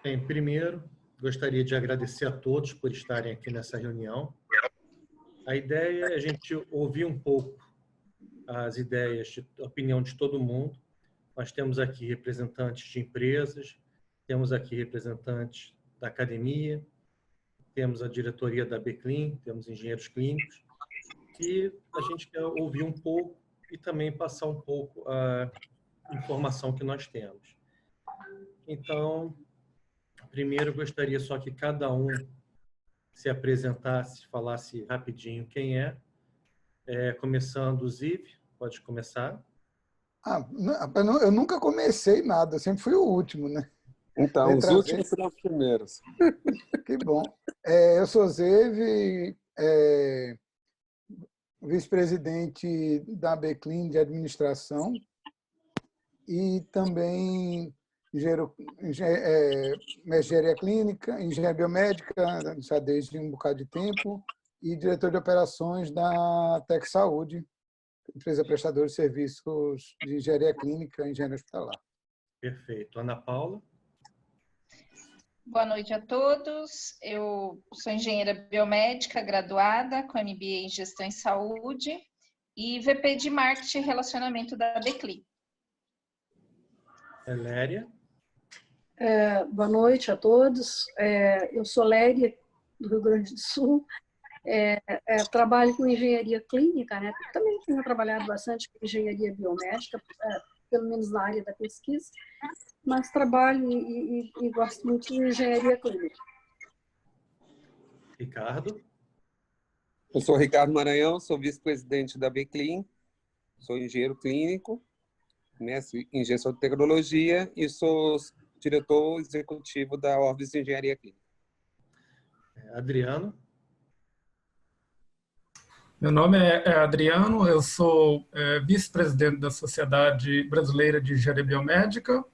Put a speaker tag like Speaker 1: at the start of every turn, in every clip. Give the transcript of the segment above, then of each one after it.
Speaker 1: Bem, primeiro, gostaria de agradecer a todos por estarem aqui nessa reunião. A ideia é a gente ouvir um pouco as ideias, a opinião de todo mundo. Nós temos aqui representantes de empresas, temos aqui representantes da academia, temos a diretoria da Beclin, temos engenheiros clínicos, e a gente quer ouvir um pouco e também passar um pouco a informação que nós temos. Então, primeiro, eu gostaria só que cada um se apresentasse, falasse rapidinho quem é. Começando o Ziv, pode começar.
Speaker 2: Eu nunca comecei nada, eu sempre fui o último, né?
Speaker 3: Então, os últimos serão os primeiros.
Speaker 2: Que bom. Eu sou Ziv, vice-presidente da Beclin de administração e também engenharia clínica, engenharia biomédica, já desde um bocado de tempo, e diretor de operações da Tec Saúde, empresa prestadora de serviços de engenharia clínica e engenharia hospitalar.
Speaker 1: Perfeito. Ana Paula?
Speaker 4: Boa noite a todos. Eu sou engenheira biomédica, graduada, com MBA em Gestão em Saúde e VP de Marketing e Relacionamento da Beclin.
Speaker 1: Léria?
Speaker 5: Boa noite a todos. Eu sou Léria, do Rio Grande do Sul. Trabalho com engenharia clínica, né? Também tenho trabalhado bastante com engenharia biomédica, pelo menos na área da pesquisa, mas trabalho e gosto muito de engenharia clínica.
Speaker 1: Ricardo?
Speaker 3: Eu sou Ricardo Maranhão, sou vice-presidente da Beclin, sou engenheiro clínico, mestre em gestão de tecnologia e sou diretor executivo da Orbis Engenharia Clínica.
Speaker 1: Adriano?
Speaker 6: Meu nome é Adriano, eu sou vice-presidente da Sociedade Brasileira de Engenharia Biomédica.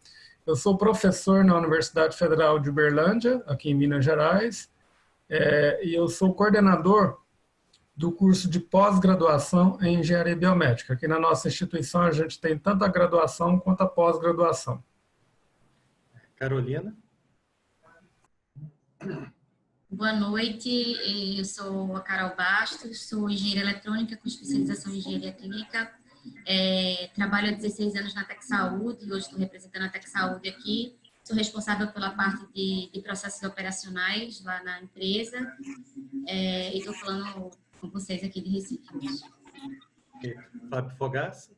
Speaker 6: Eu sou professor na Universidade Federal de Uberlândia, aqui em Minas Gerais, e eu sou coordenador do curso de pós-graduação em Engenharia Biomédica. Aqui na nossa instituição a gente tem tanto a graduação quanto a pós-graduação.
Speaker 1: Carolina?
Speaker 7: Boa noite, eu sou a Carol Bastos, sou engenheira eletrônica com especialização em engenharia clínica, trabalho há 16 anos na Tec Saúde e hoje estou representando a Tec Saúde aqui, sou responsável pela parte de processos operacionais lá na empresa e estou falando com vocês aqui de Recife.
Speaker 1: Fábio Fogaça?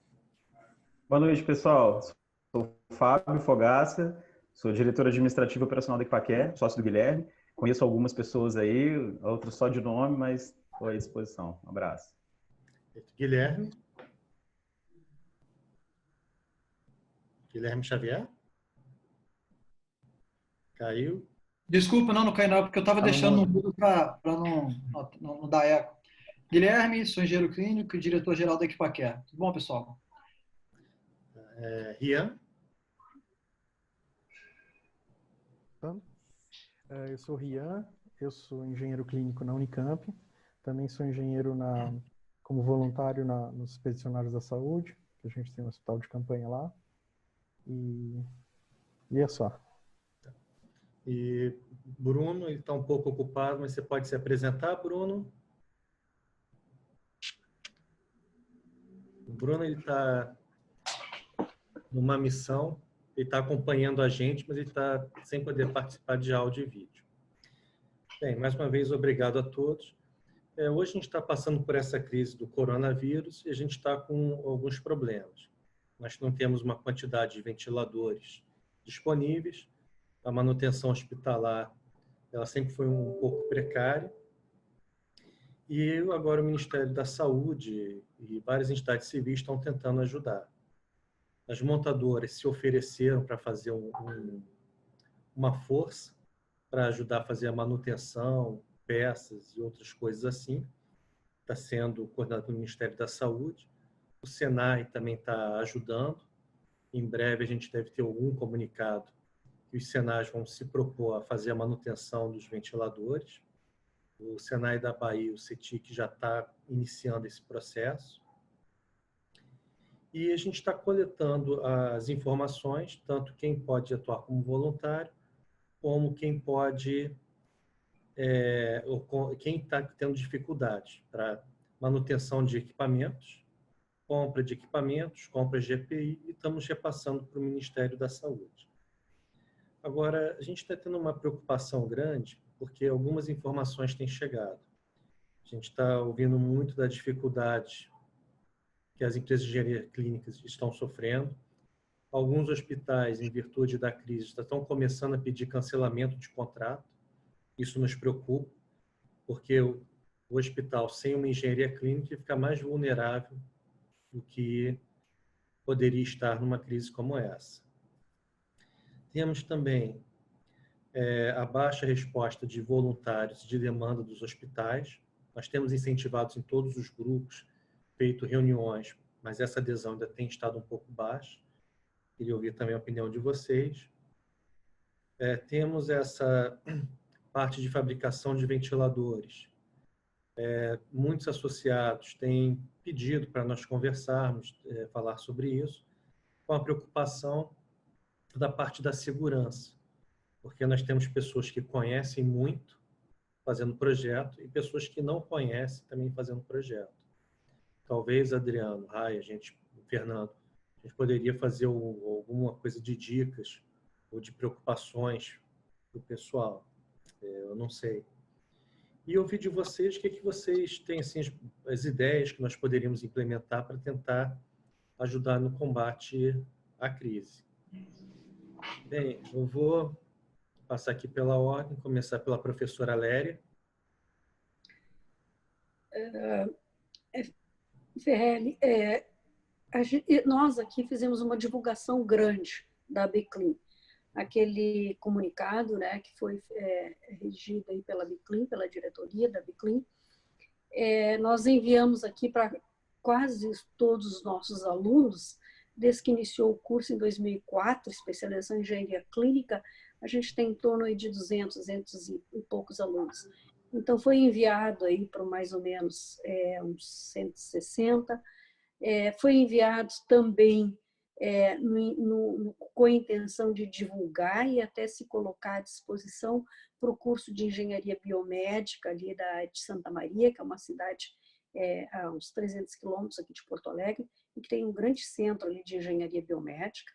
Speaker 8: Boa noite, pessoal. Sou Fábio Fogaça, sou diretor administrativo operacional da Equipaquer, sócio do Guilherme. Conheço algumas pessoas aí, outras só de nome, mas estou à disposição. Um abraço.
Speaker 1: Guilherme? Guilherme Xavier? Caiu?
Speaker 9: Desculpa, não caiu não, porque eu estava deixando no mudo para não dar eco. Guilherme, sou engenheiro clínico e diretor-geral da Equipaquer. Tudo bom, pessoal?
Speaker 1: Rian?
Speaker 10: Eu sou Rian, eu sou engenheiro clínico na Unicamp, também sou engenheiro como voluntário nos Expedicionários da Saúde, que a gente tem um hospital de campanha lá, e é só.
Speaker 1: E Bruno, ele está um pouco ocupado, mas você pode se apresentar, Bruno? O Bruno está numa missão, ele está acompanhando a gente, mas ele está sem poder participar de áudio e vídeo. Bem, mais uma vez, obrigado a todos. Hoje a gente está passando por essa crise do coronavírus e a gente está com alguns problemas. Nós não temos uma quantidade de ventiladores disponíveis, a manutenção hospitalar ela sempre foi um pouco precária, e agora o Ministério da Saúde e várias entidades civis estão tentando ajudar. As montadoras se ofereceram para fazer uma força para ajudar a fazer a manutenção, peças e outras coisas assim. Está sendo coordenado pelo Ministério da Saúde. O Senai também está ajudando. Em breve a gente deve ter algum comunicado que os Senais vão se propor a fazer a manutenção dos ventiladores. O Senai da Bahia, o CETIC, já está iniciando esse processo. E a gente está coletando as informações, tanto quem pode atuar como voluntário, como quem pode, ou quem está tendo dificuldade para manutenção de equipamentos, compra de equipamentos, compra de EPI, e estamos repassando para o Ministério da Saúde. Agora, a gente está tendo uma preocupação grande, porque algumas informações têm chegado. A gente está ouvindo muito da dificuldade que as empresas de engenharia clínica estão sofrendo. Alguns hospitais, em virtude da crise, estão começando a pedir cancelamento de contrato. Isso nos preocupa, porque o hospital sem uma engenharia clínica fica mais vulnerável do que poderia estar numa crise como essa. Temos também a baixa resposta de voluntários de demanda dos hospitais. Nós temos incentivados em todos os grupos, feito reuniões, mas essa adesão ainda tem estado um pouco baixa. Queria ouvir também a opinião de vocês. Temos essa parte de fabricação de ventiladores. Muitos associados têm pedido para nós conversarmos, falar sobre isso, com a preocupação da parte da segurança, porque nós temos pessoas que conhecem muito fazendo projeto e pessoas que não conhecem também fazendo projeto. Talvez, Adriano, Raia, Fernando, a gente poderia fazer alguma coisa de dicas ou de preocupações para o pessoal. Eu não sei. E ouvir de vocês o que vocês têm, assim, as ideias que nós poderíamos implementar para tentar ajudar no combate à crise. Bem, eu vou passar aqui pela ordem, começar pela professora Léria.
Speaker 5: Ferrelli, nós aqui fizemos uma divulgação grande da BCLIN, aquele comunicado, né, que foi regido aí pela BCLIN, pela diretoria da BCLIN. Nós enviamos aqui para quase todos os nossos alunos, desde que iniciou o curso em 2004, especialização em engenharia clínica, a gente tem em torno de 200 e poucos alunos. Então, foi enviado aí para mais ou menos uns 160. Foi enviado também com a intenção de divulgar e até se colocar à disposição para o curso de engenharia biomédica ali de Santa Maria, que é uma cidade a uns 300 quilômetros aqui de Porto Alegre, e que tem um grande centro ali de engenharia biomédica.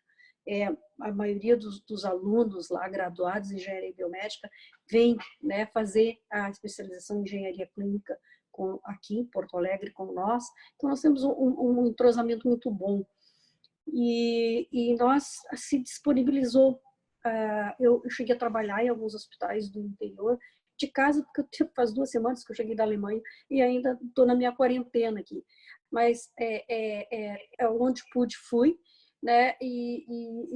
Speaker 5: A maioria dos alunos lá, graduados em engenharia biomédica, vem, né, fazer a especialização em engenharia clínica aqui em Porto Alegre com nós. Então, nós temos um entrosamento muito bom. E nós se disponibilizou. Eu cheguei a trabalhar em alguns hospitais do interior, de casa, porque faz 2 semanas que eu cheguei da Alemanha e ainda estou na minha quarentena aqui. Mas onde pude, fui. Né? E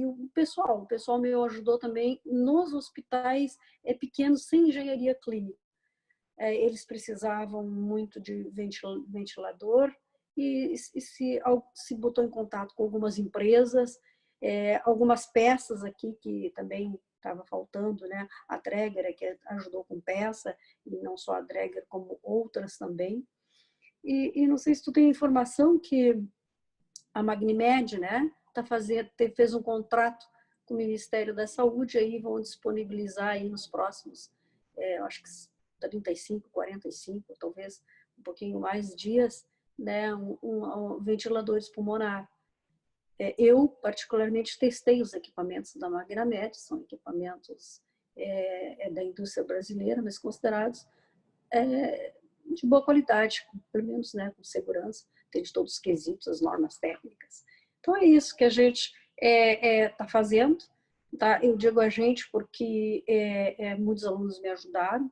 Speaker 5: o pessoal me ajudou também nos hospitais pequenos sem engenharia clínica. Eles precisavam muito de ventilador e se botou em contato com algumas empresas, algumas peças aqui que também estava faltando, né? A Dräger, que ajudou com peça, e não só a Dräger, como outras também. E não sei se tu tem informação que a Magnimed, né, fez um contrato com o Ministério da Saúde, aí vão disponibilizar aí nos próximos, acho que 35, 45, talvez um pouquinho mais dias, né, ventiladores pulmonar. Eu, particularmente, testei os equipamentos da Magnimed, são equipamentos da indústria brasileira, mas considerados de boa qualidade, pelo menos, né, com segurança, tem de todos os quesitos, as normas técnicas. Então, é isso que a gente está fazendo. Tá? Eu digo a gente porque muitos alunos me ajudaram.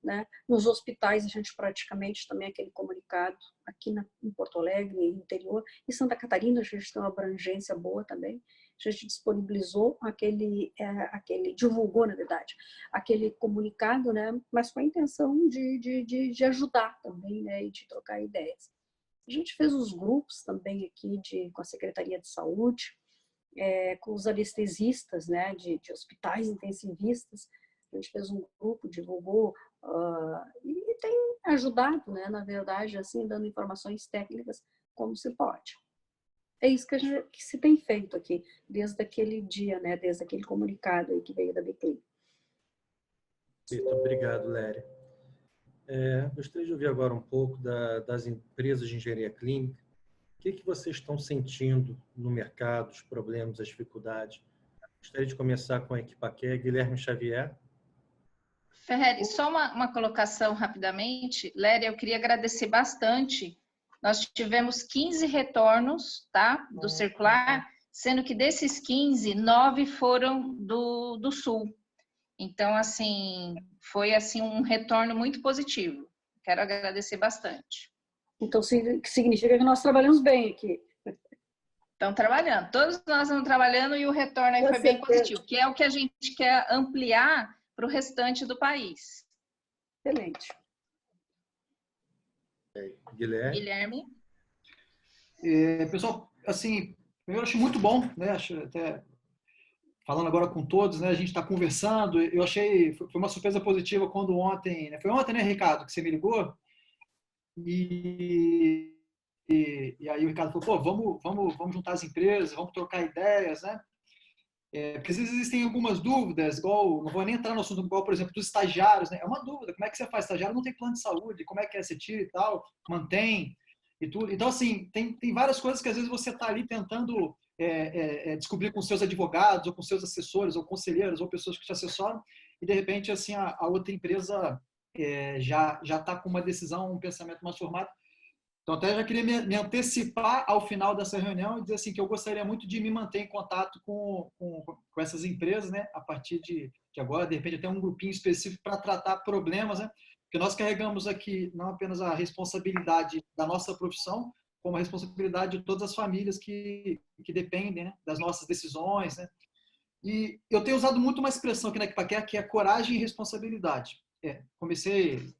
Speaker 5: Né? Nos hospitais, a gente praticamente também aquele comunicado aqui em Porto Alegre, no interior. Em Santa Catarina, a gente tem uma abrangência boa também. A gente disponibilizou divulgou, na verdade, aquele comunicado, né? Mas com a intenção de ajudar também, né? E de trocar ideias. A gente fez os grupos também aqui com a Secretaria de Saúde, com os anestesistas, né, de hospitais intensivistas. A gente fez um grupo, divulgou, e tem ajudado, né, na verdade, assim, dando informações técnicas como se pode. É isso que se tem feito aqui, desde aquele dia, né, desde aquele comunicado aí que veio da BCLIN.
Speaker 1: Perfeito, obrigado, Léria. Gostaria de ouvir agora um pouco das empresas de engenharia clínica. O que vocês estão sentindo no mercado, os problemas, as dificuldades? Gostaria de começar com a Equipaquer, Guilherme Xavier.
Speaker 4: Ferreri, só uma colocação rapidamente. Léria, eu queria agradecer bastante. Nós tivemos 15 retornos, tá, do circular, sendo que desses 15, 9 foram do Sul. Então, assim, foi assim um retorno muito positivo. Quero agradecer bastante.
Speaker 5: Então, significa que nós trabalhamos bem aqui.
Speaker 4: Estão trabalhando. Todos nós estamos trabalhando e o retorno aí foi bem positivo, que é o que a gente quer ampliar para o restante do país.
Speaker 5: Excelente.
Speaker 4: Guilherme.
Speaker 9: Pessoal, assim, eu acho muito bom, né? Acho até falando agora com todos, né? A gente está conversando. Eu achei, foi uma surpresa positiva quando ontem, né? Foi ontem, né, Ricardo, que você me ligou? E aí o Ricardo falou, pô, vamos juntar as empresas, vamos trocar ideias, né? Porque às vezes existem algumas dúvidas, igual, não vou nem entrar no assunto, igual, por exemplo, dos estagiários, né? É uma dúvida, como é que você faz? Estagiário não tem plano de saúde, como é que você tira e tal, mantém e tudo. Então, assim, tem várias coisas que às vezes você está ali tentando descobrir com seus advogados, ou com seus assessores, ou conselheiros, ou pessoas que te assessoram, e de repente, assim, a outra empresa já está com uma decisão, um pensamento mais formado. Então, até já queria me antecipar ao final dessa reunião e dizer assim, que eu gostaria muito de me manter em contato com essas empresas, né? A partir de agora, de repente, até um grupinho específico para tratar problemas, né? Porque nós carregamos aqui não apenas a responsabilidade da nossa profissão, como a responsabilidade de todas as famílias que dependem, né, das nossas decisões, né? E eu tenho usado muito uma expressão aqui na Equipaquer, que é coragem e responsabilidade. Comecei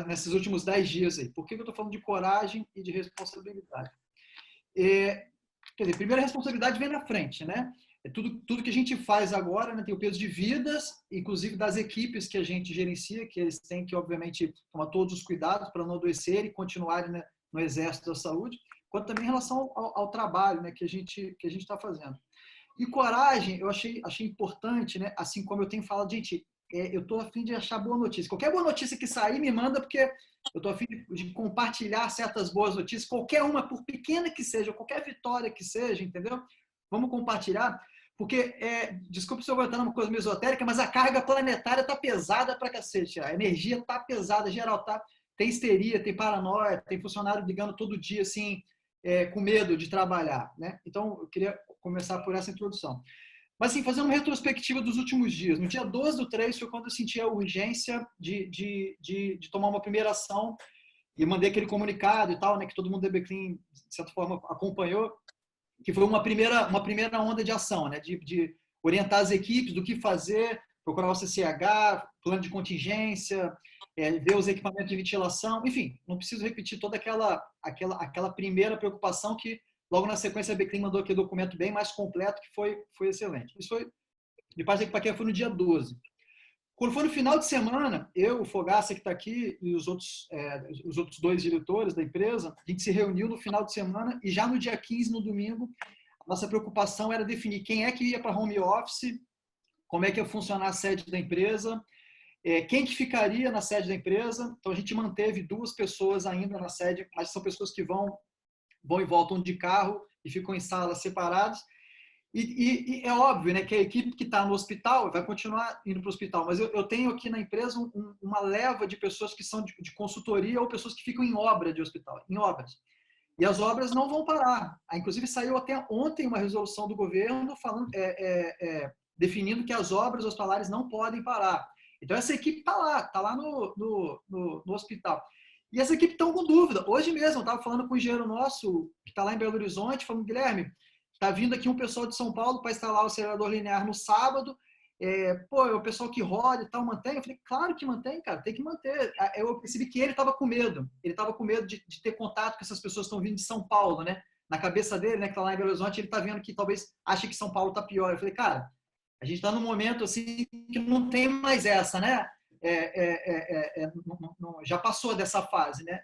Speaker 9: nesses últimos 10 dias aí. Por que eu estou falando de coragem e de responsabilidade? Quer dizer, primeiro a responsabilidade vem na frente, né? Tudo que a gente faz agora, né, tem o peso de vidas, inclusive das equipes que a gente gerencia, que eles têm que, obviamente, tomar todos os cuidados para não adoecer e continuarem, né, no exército da saúde, quanto também em relação ao trabalho, né, que a gente está fazendo. E coragem, eu achei importante, né, assim como eu tenho falado, gente, eu estou a fim de achar boa notícia. Qualquer boa notícia que sair, me manda, porque eu estou a fim de compartilhar certas boas notícias, qualquer uma, por pequena que seja, qualquer vitória que seja, entendeu? Vamos compartilhar, porque, desculpa se eu vou entrar numa coisa meio esotérica, mas a carga planetária está pesada pra cacete. A energia está pesada, geral tá. Tem histeria, tem paranoia, tem funcionário ligando todo dia, assim, com medo de trabalhar, né? Então, eu queria começar por essa introdução. Mas, assim, fazendo uma retrospectiva dos últimos dias. No dia 12/3 foi quando eu senti a urgência de tomar uma primeira ação e mandei aquele comunicado e tal, né, que todo mundo da Beclean, de certa forma, acompanhou, que foi uma primeira onda de ação, né, de orientar as equipes do que fazer, procurar o CCH, plano de contingência, ver os equipamentos de ventilação, enfim, não preciso repetir toda aquela primeira preocupação que logo na sequência, a Beclean mandou aquele documento bem mais completo, que foi excelente. Isso foi, de parte da Equipaquer, foi no dia 12. Quando foi no final de semana, eu, o Fogaça, que está aqui, e os outros 2 diretores da empresa, a gente se reuniu no final de semana e já no dia 15, no domingo, a nossa preocupação era definir quem é que ia para home office, como é que ia funcionar a sede da empresa, quem que ficaria na sede da empresa. Então, a gente manteve 2 pessoas ainda na sede, mas são pessoas que vão e voltam de carro e ficam em salas separadas. E é óbvio, né, que a equipe que está no hospital vai continuar indo para o hospital, mas eu tenho aqui na empresa uma leva de pessoas que são de consultoria ou pessoas que ficam em obra de hospital, em obras. E as obras não vão parar. Inclusive, saiu até ontem uma resolução do governo falando, definindo que as obras hospitalares não podem parar. Então, essa equipe está lá no hospital. E essa equipe está com dúvida. Hoje mesmo, eu estava falando com o engenheiro nosso, que está lá em Belo Horizonte, falando, Guilherme, está vindo aqui um pessoal de São Paulo para instalar o acelerador linear no sábado. O pessoal que roda e tal, mantém? Eu falei, claro que mantém, cara, tem que manter. Eu percebi que ele estava com medo. Ele estava com medo de ter contato com essas pessoas que estão vindo de São Paulo, né? Na cabeça dele, né, que está lá em Belo Horizonte, ele está vendo que talvez ache que São Paulo está pior. Eu falei, cara, a gente está num momento assim que não tem mais essa, né? Já passou dessa fase, né?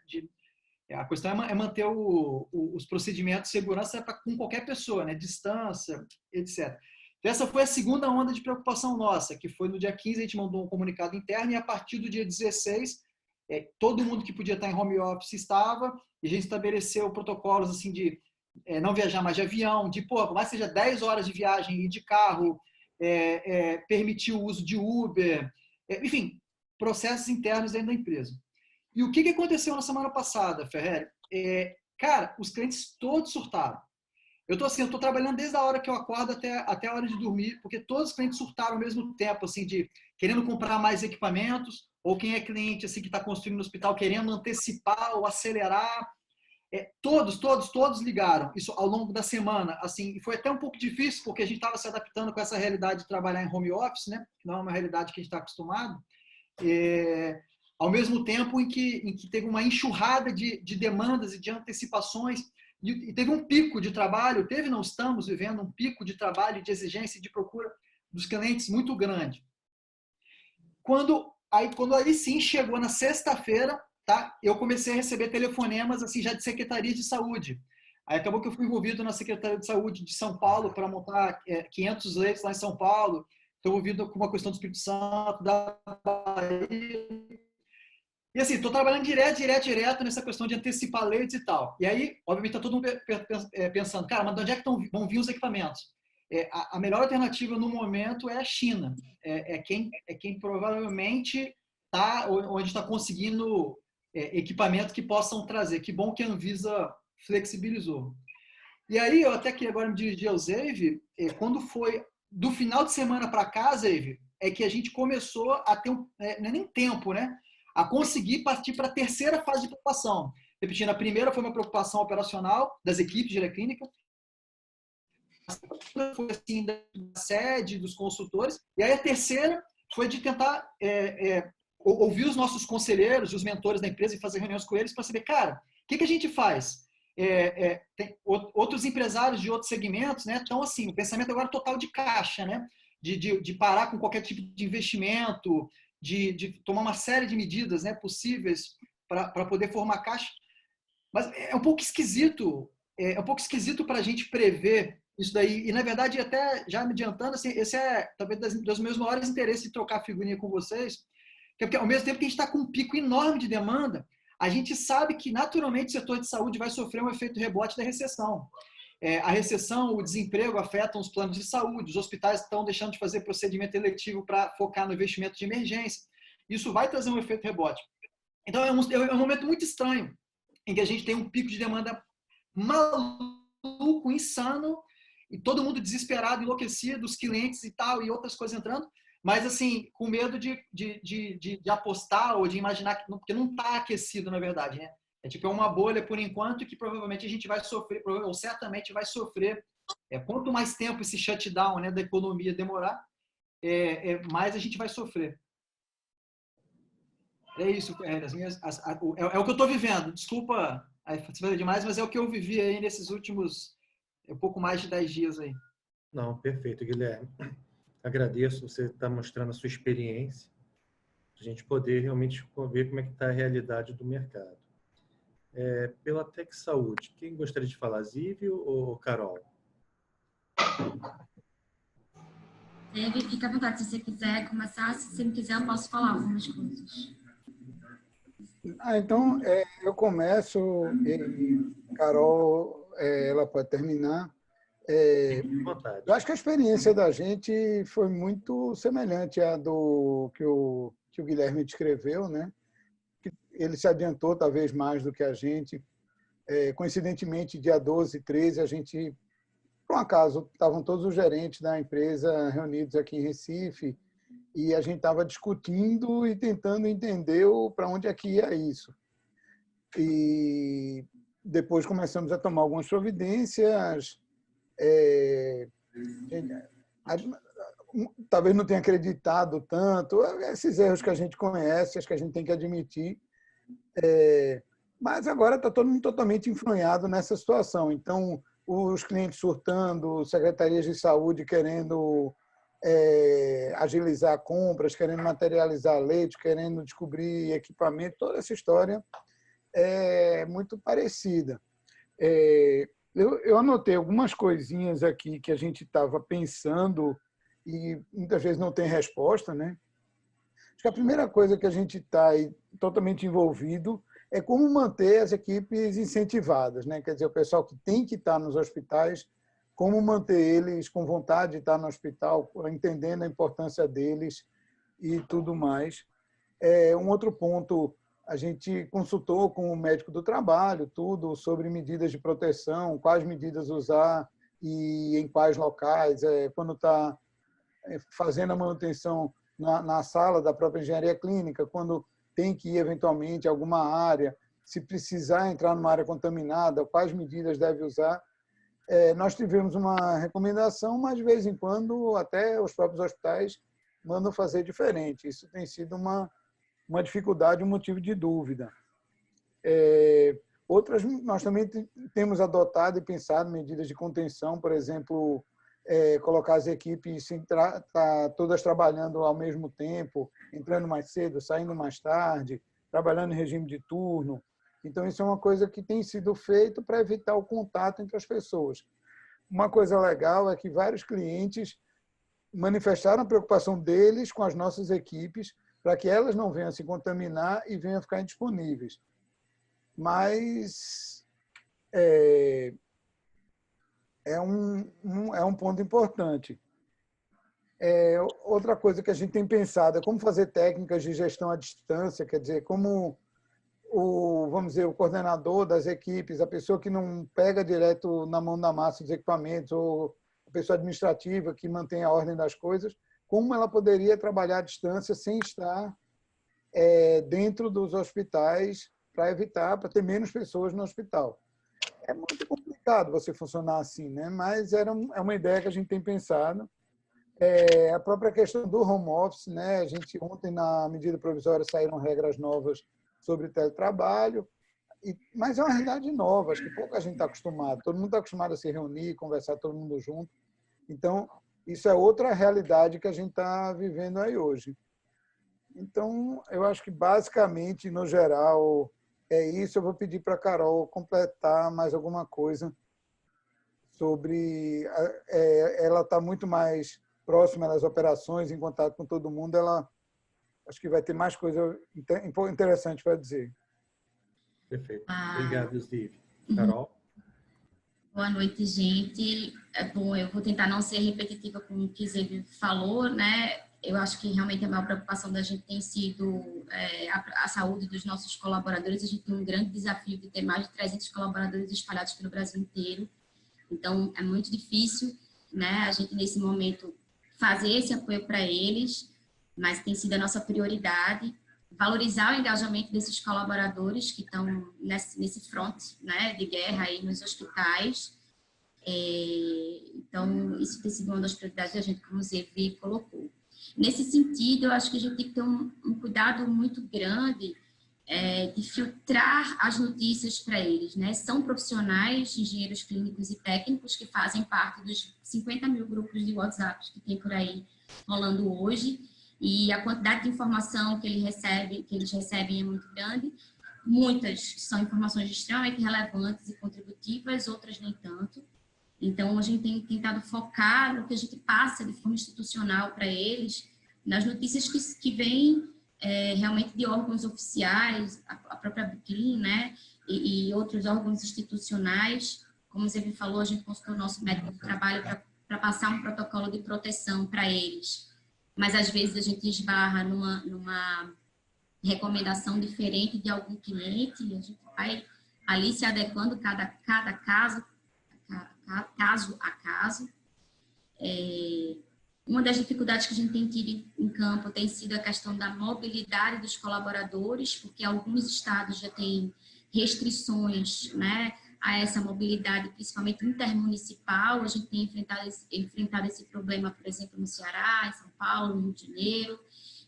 Speaker 9: A questão é manter os procedimentos de segurança com qualquer pessoa, né? Distância, etc. Então, essa foi a segunda onda de preocupação nossa, que foi no dia 15, a gente mandou um comunicado interno, e a partir do dia 16, todo mundo que podia estar em home office estava, e a gente estabeleceu protocolos assim, de não viajar mais de avião, de, por mais que seja 10 horas de viagem e de carro, permitir o uso de Uber, enfim, processos internos dentro da empresa. E o que aconteceu na semana passada, Ferreri? Cara, os clientes todos surtaram. Eu tô trabalhando desde a hora que eu acordo até a hora de dormir, porque todos os clientes surtaram ao mesmo tempo, assim, de querendo comprar mais equipamentos, ou quem é cliente assim, que está construindo no hospital querendo antecipar ou acelerar. Todos ligaram, isso ao longo da semana. Assim, e foi até um pouco difícil, porque a gente estava se adaptando com essa realidade de trabalhar em home office, né? Que não é uma realidade que a gente está acostumado. Ao mesmo tempo em que teve uma enxurrada de demandas e de antecipações, e teve um pico de trabalho, não estamos vivendo um pico de trabalho, de exigência e de procura dos clientes muito grande. Quando aí sim chegou na sexta-feira, tá? Eu comecei a receber telefonemas assim, já de Secretaria de Saúde. Aí acabou que eu fui envolvido na Secretaria de Saúde de São Paulo para montar 500 leitos lá em São Paulo. Estou envolvido com uma questão do Espírito Santo, da Bahia. E assim, estou trabalhando direto nessa questão de antecipar leitos e tal. E aí, obviamente, está todo mundo pensando, cara, mas de onde é que vão vir os equipamentos? A melhor alternativa no momento é a China. Quem provavelmente está onde está conseguindo equipamento que possam trazer. Que bom que a Anvisa flexibilizou. E aí, eu até queria agora me dirigir ao Zeive, quando foi do final de semana para cá, Zeive, é que a gente começou a ter não é nem tempo, né? A conseguir partir para a terceira fase de preocupação. Repetindo, a primeira foi uma preocupação operacional das equipes de área clínica, a segunda foi assim, da sede, dos consultores, e aí a terceira foi de tentar ouvir os nossos conselheiros, os mentores da empresa e fazer reuniões com eles para saber, cara, o que a gente faz? Tem outros empresários de outros segmentos, né? Então, assim, o pensamento agora é total de caixa, né? De parar com qualquer tipo de investimento, de tomar uma série de medidas, né, possíveis para poder formar caixa. Mas é um pouco esquisito para a gente prever isso daí. E, na verdade, até já me adiantando, assim, esse é talvez dos meus maiores interesses de trocar figurinha com vocês, porque ao mesmo tempo que a gente está com um pico enorme de demanda, a gente sabe que, naturalmente, o setor de saúde vai sofrer um efeito rebote da recessão. A recessão, o desemprego afetam os planos de saúde, os hospitais estão deixando de fazer procedimento eletivo para focar no investimento de emergência. Isso vai trazer um efeito rebote. Então, é um momento muito estranho, em que a gente tem um pico de demanda maluco, insano, e todo mundo desesperado, enlouquecido, os clientes e tal, e outras coisas entrando, mas assim, com medo de apostar ou de imaginar, porque não está aquecido, na verdade, né? É uma bolha, por enquanto, que provavelmente a gente vai sofrer, ou certamente vai sofrer. Quanto mais tempo esse shutdown, né, da economia demorar, mais a gente vai sofrer. É isso, é o que eu estou vivendo. Desculpa a demais, mas é o que eu vivi aí nesses últimos pouco mais de 10 dias aí.
Speaker 1: Não, perfeito, Guilherme. Agradeço você estar mostrando a sua experiência, para a gente poder realmente ver como é que está a realidade do mercado. Pela Tec Saúde, quem gostaria de falar, Zívio ou Carol?
Speaker 7: Zívio, fica à vontade, se você quiser começar. Se você não quiser, eu posso falar algumas coisas.
Speaker 2: Então, eu começo e Carol, ela pode terminar. Eu acho que a experiência da gente foi muito semelhante à do que o Guilherme descreveu, né? Ele se adiantou talvez mais do que a gente. Coincidentemente, dia 12 e 13, a gente, por um acaso, estavam todos os gerentes da empresa reunidos aqui em Recife e a gente estava discutindo e tentando entender para onde é que ia isso. E depois começamos a tomar algumas providências. Talvez não tenha acreditado tanto, esses erros que a gente conhece, acho que a gente tem que admitir. Mas agora está todo mundo totalmente enfronhado nessa situação. Então, os clientes surtando, secretarias de saúde querendo agilizar compras, querendo materializar leite, querendo descobrir equipamento, toda essa história é muito parecida. Eu anotei algumas coisinhas aqui que a gente estava pensando e muitas vezes não tem resposta, né? Acho que a primeira coisa que a gente está totalmente envolvido é como manter as equipes incentivadas, né? Quer dizer, o pessoal que tem que estar nos hospitais, como manter eles com vontade de estar no hospital, entendendo a importância deles e tudo mais. Um outro ponto, a gente consultou com o médico do trabalho, tudo sobre medidas de proteção, quais medidas usar e em quais locais, quando está fazendo a manutenção na sala da própria engenharia clínica, quando tem que ir eventualmente a alguma área, se precisar entrar numa área contaminada, quais medidas deve usar. Nós tivemos uma recomendação, mas de vez em quando até os próprios hospitais mandam fazer diferente. Isso tem sido uma dificuldade, um motivo de dúvida. Outras, nós também temos adotado e pensado medidas de contenção, por exemplo, colocar as equipes todas trabalhando ao mesmo tempo, entrando mais cedo, saindo mais tarde, trabalhando em regime de turno. Então, isso é uma coisa que tem sido feito para evitar o contato entre as pessoas. Uma coisa legal é que vários clientes manifestaram a preocupação deles com as nossas equipes para que elas não venham se contaminar e venham ficar indisponíveis. Mas é um ponto importante. Outra coisa que a gente tem pensado é como fazer técnicas de gestão à distância, quer dizer, como vamos dizer, o coordenador das equipes, a pessoa que não pega direto na mão da massa os equipamentos, ou a pessoa administrativa que mantém a ordem das coisas, como ela poderia trabalhar à distância sem estar dentro dos hospitais para ter menos pessoas no hospital. É muito complicado você funcionar assim, né? Mas é uma ideia que a gente tem pensado. A própria questão do home office, né? Ontem, na medida provisória, saíram regras novas sobre teletrabalho, mas é uma realidade nova, acho que pouca gente está acostumada. Todo mundo está acostumado a se reunir, conversar todo mundo junto. Então, isso é outra realidade que a gente está vivendo aí hoje. Então, eu acho que, basicamente, no geral, é isso. Eu vou pedir para a Carol completar mais alguma coisa sobre... Ela está muito mais próxima das operações, em contato com todo mundo. Ela acho que vai ter mais coisa interessante para dizer.
Speaker 1: Perfeito. Obrigado, Steve. Carol?
Speaker 7: Boa noite, gente. Bom, eu vou tentar não ser repetitiva com o que Zé falou, né? Eu acho que realmente a maior preocupação da gente tem sido a saúde dos nossos colaboradores. A gente tem um grande desafio de ter mais de 300 colaboradores espalhados pelo Brasil inteiro. Então, é muito difícil, né? A gente, nesse momento, fazer esse apoio para eles, mas tem sido a nossa prioridade valorizar o engajamento desses colaboradores que estão nesse front, né, de guerra aí nos hospitais. Então, isso tem sido uma das prioridades da gente, como o Zé colocou. Nesse sentido, eu acho que a gente tem que ter um cuidado muito grande de filtrar as notícias para eles, né? São profissionais, engenheiros clínicos e técnicos que fazem parte dos 50 mil grupos de WhatsApp que tem por aí rolando hoje, e a quantidade de informação que eles recebem é muito grande. Muitas são informações extremamente relevantes e contributivas, outras nem tanto. Então, a gente tem tentado focar no que a gente passa de forma institucional para eles, nas notícias que vêm realmente de órgãos oficiais, a própria BICLIN, né, e outros órgãos institucionais. Como você falou, a gente consultou o nosso médico do trabalho para passar um protocolo de proteção para eles. Mas, às vezes, a gente esbarra numa recomendação diferente de algum cliente, e a gente vai ali se adequando cada caso a caso. Uma das dificuldades que a gente tem tido em campo tem sido a questão da mobilidade dos colaboradores, porque alguns estados já têm restrições, né, a essa mobilidade, principalmente intermunicipal. A gente tem enfrentado esse problema, por exemplo, no Ceará, em São Paulo, no Rio de Janeiro,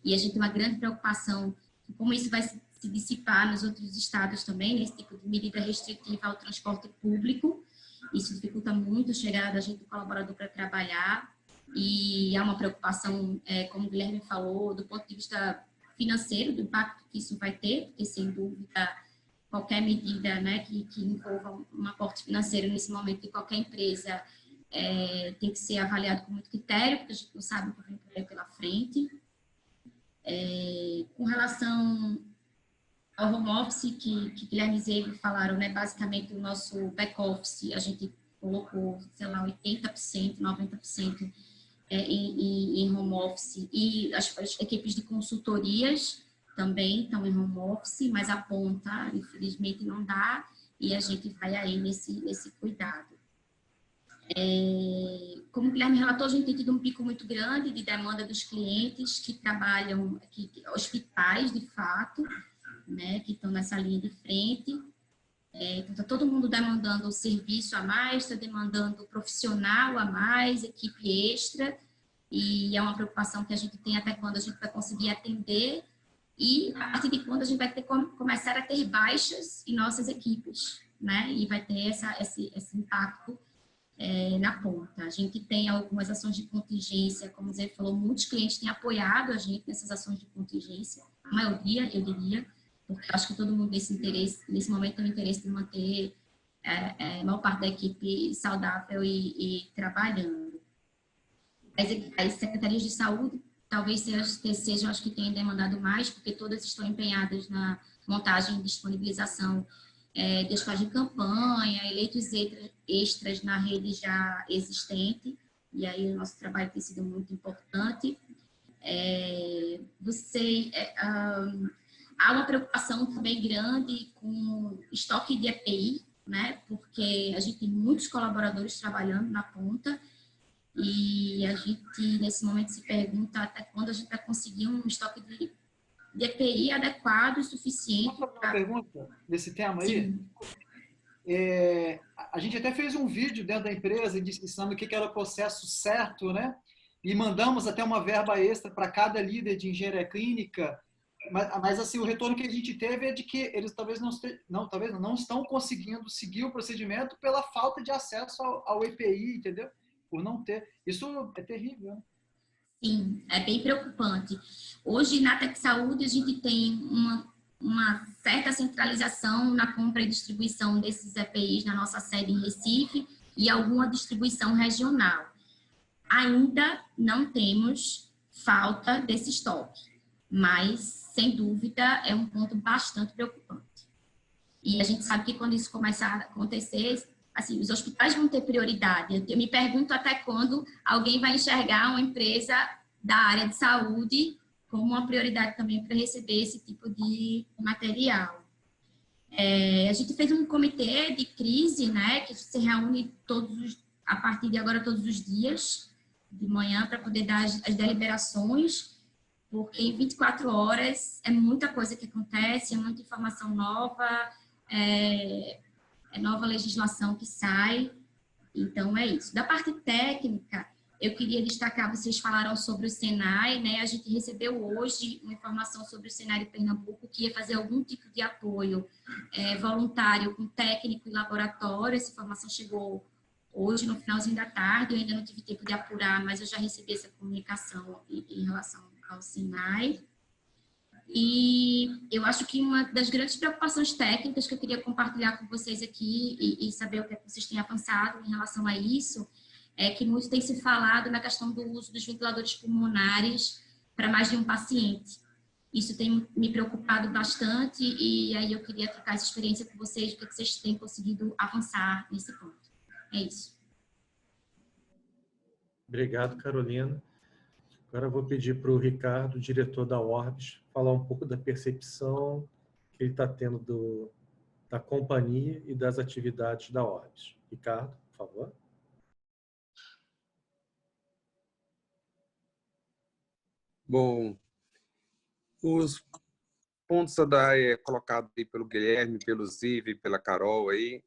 Speaker 7: e a gente tem uma grande preocupação de como isso vai se dissipar nos outros estados também, nesse tipo de medida restritiva ao transporte público. Isso dificulta muito a chegada da gente, do colaborador, para trabalhar, e há uma preocupação, como o Guilherme falou, do ponto de vista financeiro, do impacto que isso vai ter, porque, sem dúvida, qualquer medida, né, que envolva um aporte financeiro nesse momento de qualquer empresa tem que ser avaliado com muito critério, porque a gente não sabe o que vem por aí pela frente. Com relação ao home office, que Guilherme e Zé falaram, né, basicamente o nosso back-office, a gente colocou, sei lá, 80%, 90% em home office, e as equipes de consultorias também estão em home office, mas a ponta, infelizmente, não dá, e a gente vai aí nesse cuidado. Como o Guilherme relatou, a gente tem tido um pico muito grande de demanda dos clientes que trabalham, hospitais, de fato, né, que estão nessa linha de frente. Então, está todo mundo demandando serviço a mais, está demandando profissional a mais, equipe extra, e é uma preocupação que a gente tem até quando a gente vai conseguir atender e a partir de quando a gente vai começar a ter baixas em nossas equipes, né? E vai ter esse impacto na ponta. A gente tem algumas ações de contingência, como o Zé falou, muitos clientes têm apoiado a gente nessas ações de contingência, a maioria, eu diria, porque acho que todo mundo nesse momento tem o interesse de manter a maior parte da equipe saudável e trabalhando. As secretarias de saúde talvez sejam as que tenham demandado mais, porque todas estão empenhadas na montagem e disponibilização de espaço de campanha, eleitos extras na rede já existente, e aí o nosso trabalho tem sido muito importante. Há uma preocupação também grande com estoque de EPI, né? Porque a gente tem muitos colaboradores trabalhando na ponta e a gente, nesse momento, se pergunta até quando a gente vai conseguir um estoque de EPI adequado e suficiente.
Speaker 9: Posso fazer uma pergunta desse tema aí?
Speaker 7: Sim.
Speaker 9: A gente até fez um vídeo dentro da empresa ensinando o que era o processo certo, né? E mandamos até uma verba extra para cada líder de engenharia clínica. Mas assim, o retorno que a gente teve é de que eles talvez não estão conseguindo seguir o procedimento pela falta de acesso ao EPI, entendeu? Por não ter. Isso é terrível, né?
Speaker 7: Sim, é bem preocupante. Hoje, na Tec Saúde, a gente tem uma certa centralização na compra e distribuição desses EPIs na nossa sede em Recife e alguma distribuição regional. Ainda não temos falta desse estoque, mas, sem dúvida, é um ponto bastante preocupante. E a gente sabe que quando isso começar a acontecer, assim, os hospitais vão ter prioridade. Eu me pergunto até quando alguém vai enxergar uma empresa da área de saúde como uma prioridade também para receber esse tipo de material. A gente fez um comitê de crise, né, que se reúne a partir de agora todos os dias de manhã para poder dar as deliberações, porque em 24 horas é muita coisa que acontece, é muita informação nova, é nova legislação que sai, então é isso. Da parte técnica, eu queria destacar, vocês falaram sobre o Senai, né? A gente recebeu hoje uma informação sobre o Senai de Pernambuco, que ia fazer algum tipo de apoio voluntário com técnico e laboratório. Essa informação chegou hoje, no finalzinho da tarde, eu ainda não tive tempo de apurar, mas eu já recebi essa comunicação em relação ao Senai. E eu acho que uma das grandes preocupações técnicas que eu queria compartilhar com vocês aqui e saber o que vocês têm avançado em relação a isso é que muito tem se falado na questão do uso dos ventiladores pulmonares para mais de um paciente. Isso tem me preocupado bastante e aí eu queria trocar essa experiência com vocês, o que vocês têm conseguido avançar nesse ponto. É isso.
Speaker 1: Obrigado, Carolina. Agora eu vou pedir para o Ricardo, diretor da Orbis, falar um pouco da percepção que ele está tendo da companhia e das atividades da Orbis. Ricardo, por favor.
Speaker 3: Bom, os pontos colocados aí pelo Guilherme, pelo Ziv, pela Carol aí,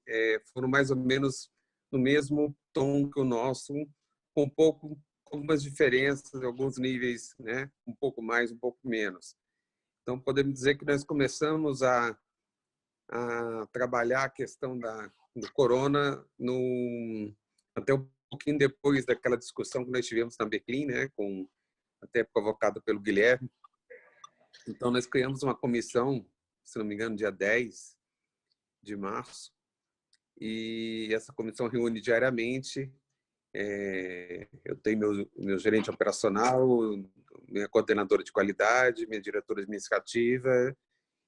Speaker 3: foram mais ou menos no mesmo tom que o nosso, com algumas diferenças, alguns níveis, né? Um pouco mais, um pouco menos. Então, podemos dizer que nós começamos a trabalhar a questão do corona até um pouquinho depois daquela discussão que nós tivemos na Beclean, né? Até provocada pelo Guilherme. Então, nós criamos uma comissão, se não me engano, dia 10, de março, e essa comissão reúne diariamente. Eu tenho meu gerente operacional, minha coordenadora de qualidade, minha diretora administrativa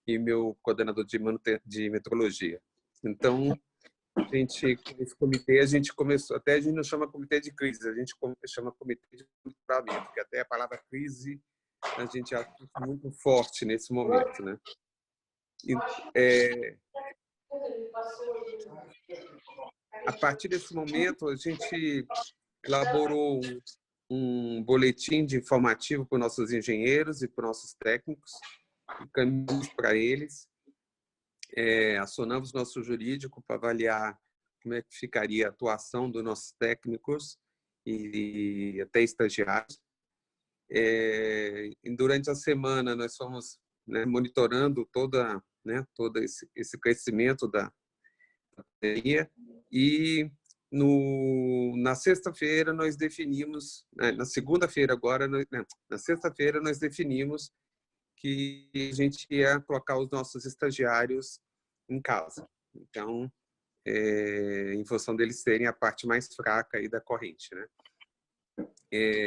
Speaker 3: e meu coordenador de metrologia. Então, esse comitê, a gente começou, até a gente não chama comitê de crise, a gente chama comitê de monitoramento, porque até a palavra crise a gente acha muito forte nesse momento, né? A partir desse momento, a gente elaborou um boletim de informativo para os nossos engenheiros e para os nossos técnicos, encaminhamos para eles, acionamos nosso jurídico para avaliar como é que ficaria a atuação dos nossos técnicos e até estagiários. E durante a semana, nós fomos, né, monitorando todo esse crescimento da pandemia, e na sexta-feira nós definimos, na segunda-feira agora, na sexta-feira nós definimos que a gente ia colocar os nossos estagiários em casa. Então, em função deles serem a parte mais fraca aí da corrente, né?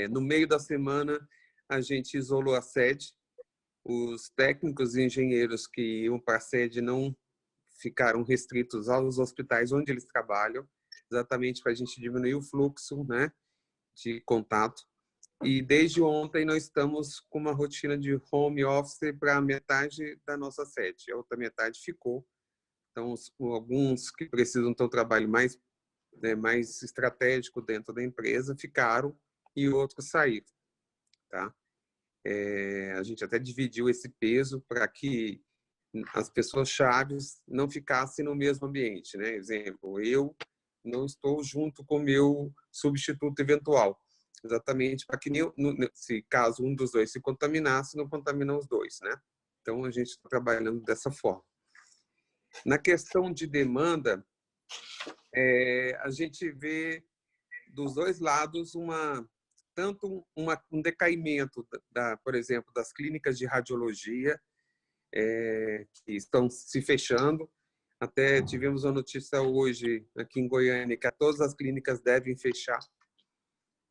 Speaker 3: No meio da semana, a gente isolou a sede. Os técnicos e engenheiros que iam para a sede não ficaram restritos aos hospitais onde eles trabalham, exatamente para a gente diminuir o fluxo, né, de contato. E desde ontem nós estamos com uma rotina de home office para metade da nossa sede. A outra metade ficou. Então, alguns que precisam ter um trabalho mais estratégico dentro da empresa ficaram e outros saíram, tá? A gente até dividiu esse peso para que as pessoas chaves não ficassem no mesmo ambiente, né? Exemplo, eu não estou junto com o meu substituto eventual, exatamente para que, se caso um dos dois se contaminasse, não contaminar os dois, né? Então, a gente está trabalhando dessa forma. Na questão de demanda, a gente vê dos dois lados tanto um decaimento, por exemplo, das clínicas de radiologia, que estão se fechando. Até tivemos uma notícia hoje aqui em Goiânia que todas as clínicas devem fechar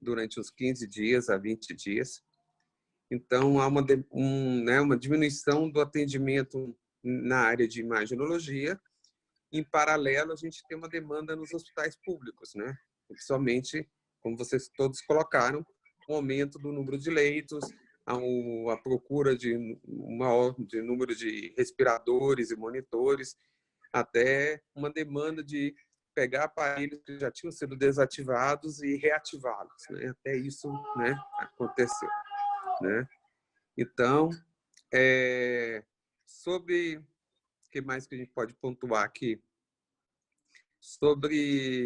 Speaker 3: durante uns 15 dias a 20 dias. Então, há uma diminuição do atendimento na área de imaginologia. Em paralelo, a gente tem uma demanda nos hospitais públicos, né? Principalmente, como vocês todos colocaram, o aumento do número de leitos, a procura de número de respiradores e monitores, até uma demanda de pegar aparelhos que já tinham sido desativados e reativá-los, né? Até isso, né, aconteceu, né? Então, sobre o que mais que a gente pode pontuar aqui?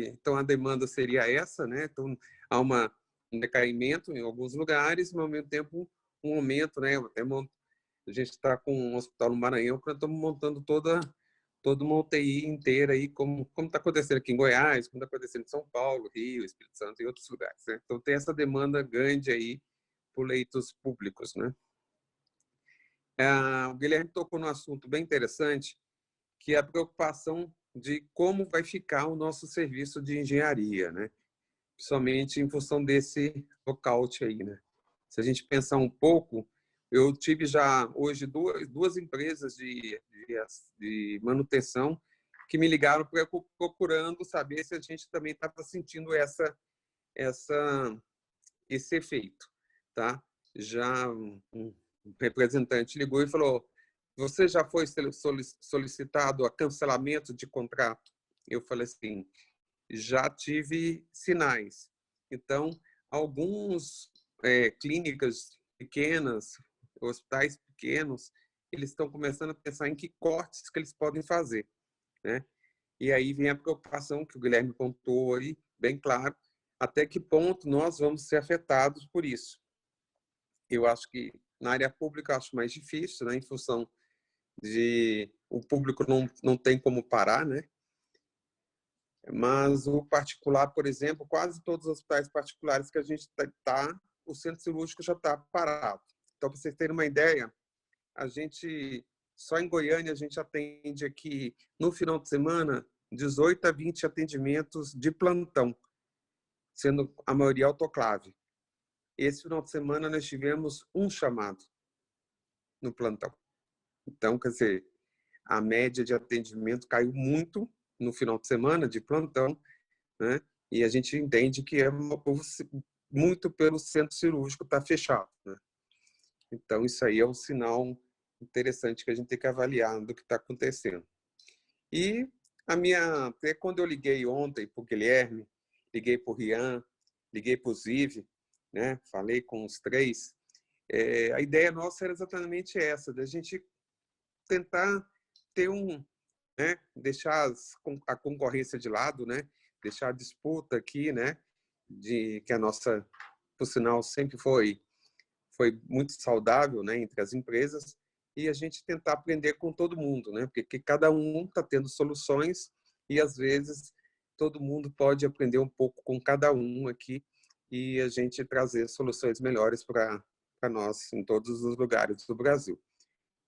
Speaker 3: Então, a demanda seria essa, né? Então, há um decaimento em alguns lugares, mas, ao mesmo tempo, um aumento, né? A gente está com um hospital no Maranhão, que nós estamos montando toda uma UTI inteira, aí, como está acontecendo aqui em Goiás, como está acontecendo em São Paulo, Rio, Espírito Santo e outros lugares, né? Então, tem essa demanda grande aí por leitos públicos, né? O Guilherme tocou num assunto bem interessante, que é a preocupação de como vai ficar o nosso serviço de engenharia, né? Principalmente em função desse lockout aí, né? Se a gente pensar um pouco, eu tive já hoje duas empresas de manutenção que me ligaram procurando saber se a gente também estava sentindo esse efeito, tá? Já um representante ligou e falou: você já foi solicitado a cancelamento de contrato? Eu falei assim: já tive sinais. Então, alguns clínicas pequenas, hospitais pequenos, eles estão começando a pensar em que cortes que eles podem fazer, né? E aí vem a preocupação que o Guilherme pontuou aí, bem claro, até que ponto nós vamos ser afetados por isso. Eu acho que na área pública eu acho mais difícil, né, em função de o público não tem como parar, né? Mas o particular, por exemplo, quase todos os hospitais particulares que a gente está, o centro cirúrgico já está parado. Então, para vocês terem uma ideia, a gente Só em Goiânia a gente atende aqui, no final de semana, 18 a 20 atendimentos de plantão, sendo a maioria autoclave. Esse final de semana nós tivemos um chamado no plantão. Então, quer dizer, a média de atendimento caiu muito no final de semana de plantão, né? E a gente entende que é muito pelo centro cirúrgico estar fechado, né? Então, isso aí é um sinal interessante que a gente tem que avaliar do que está acontecendo. E até quando eu liguei ontem para o Guilherme, liguei para o Rian, liguei para o Zive, né? Falei com os três, a ideia nossa era exatamente essa, da gente tentar ter né? Deixar a concorrência de lado, né? Deixar a disputa aqui, né? Que a nossa, por sinal, sempre foi muito saudável, né? Entre as empresas, e a gente tentar aprender com todo mundo, né? Porque cada um está tendo soluções e, às vezes, todo mundo pode aprender um pouco com cada um aqui e a gente trazer soluções melhores para nós em todos os lugares do Brasil.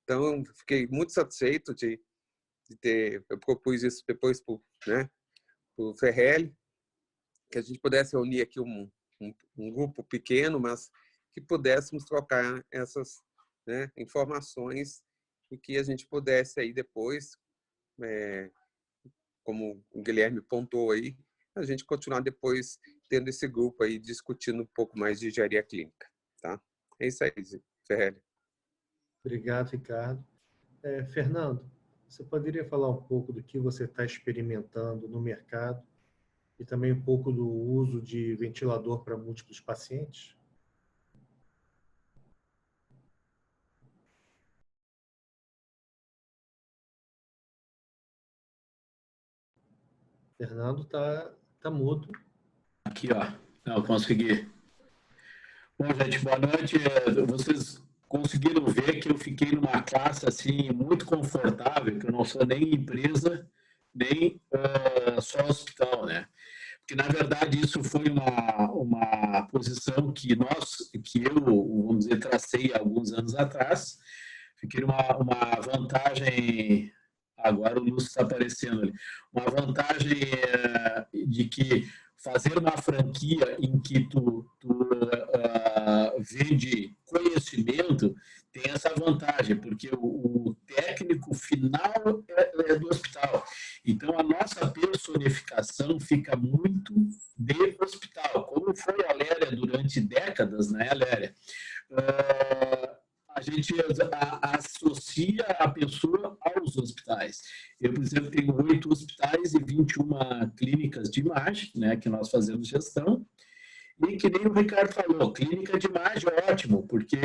Speaker 3: Então, fiquei muito satisfeito de ter... Eu propus isso depois para o Ferrelli, que a gente pudesse reunir aqui um grupo pequeno, mas que pudéssemos trocar essas, né, informações e que a gente pudesse aí depois, como o Guilherme pontuou aí, a gente continuar depois tendo esse grupo aí discutindo um pouco mais de engenharia clínica, tá? É isso aí, Ferrelli.
Speaker 1: Obrigado, Ricardo. Fernando, você poderia falar um pouco do que você está experimentando no mercado e também um pouco do uso de ventilador para múltiplos pacientes? Fernando tá mudo.
Speaker 11: Aqui, ó. Não, consegui. Bom, gente, boa noite. Vocês conseguiram ver que eu fiquei numa classe assim muito confortável, que eu não sou nem empresa, nem só hospital, né? Porque, na verdade, isso foi uma posição que eu, vamos dizer, tracei alguns anos atrás. Fiquei uma vantagem... Agora o Lúcio está aparecendo ali. Uma vantagem de que fazer uma franquia em que tu vende conhecimento tem essa vantagem, porque o técnico final é do hospital. Então, a nossa personificação fica muito de hospital, como foi a Léria durante décadas, né, Léria? A gente associa a pessoa aos hospitais. Eu, por exemplo, tenho 8 hospitais e 21 clínicas de imagem, né, que nós fazemos gestão. E que nem o Ricardo falou, clínica de imagem é ótimo, porque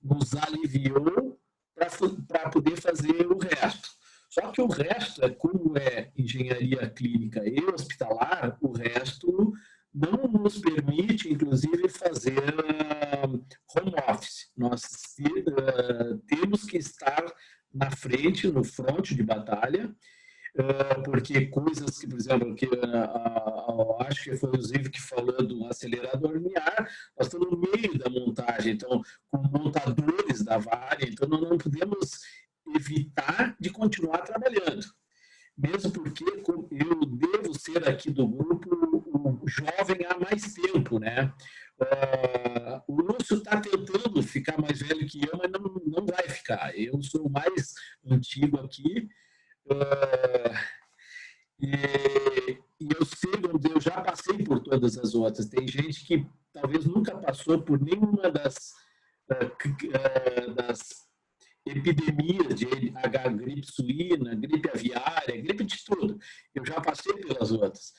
Speaker 11: nos aliviou para poder fazer o resto. Só que o resto, como é engenharia clínica e hospitalar, o resto não nos permite, inclusive, fazer home office. Nós temos que estar na frente, no fronte de batalha, porque coisas que, por exemplo, que acho que foi o Ziv que falou do acelerador linear, nós estamos no meio da montagem, então, com montadores da Vale, então nós não podemos evitar de continuar trabalhando. Mesmo porque eu devo ser aqui do grupo o jovem há mais tempo, né? O Lúcio está tentando ficar mais velho que eu, mas não vai ficar. Eu sou o mais antigo aqui. E eu sei, eu já passei por todas as outras. Tem gente que talvez nunca passou por nenhuma das epidemias de gripe suína, gripe aviária, gripe de tudo. Eu já passei pelas outras.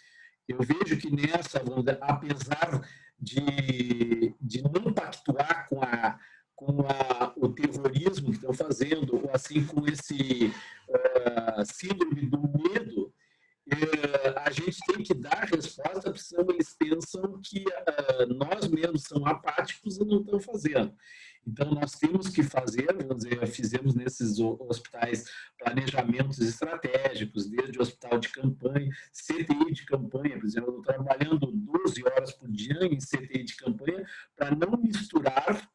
Speaker 11: Eu vejo que nessa, vamos dizer, apesar de não pactuar com o terrorismo que estão fazendo, ou assim com esse síndrome do medo, a gente tem que dar resposta, porque senão eles pensam que nós mesmos somos apáticos e não estão fazendo. Então, nós temos que fazer, vamos dizer, fizemos nesses hospitais planejamentos estratégicos, desde hospital de campanha, CTI de campanha, por exemplo, eu estou trabalhando 12 horas por dia em CTI de campanha para não misturar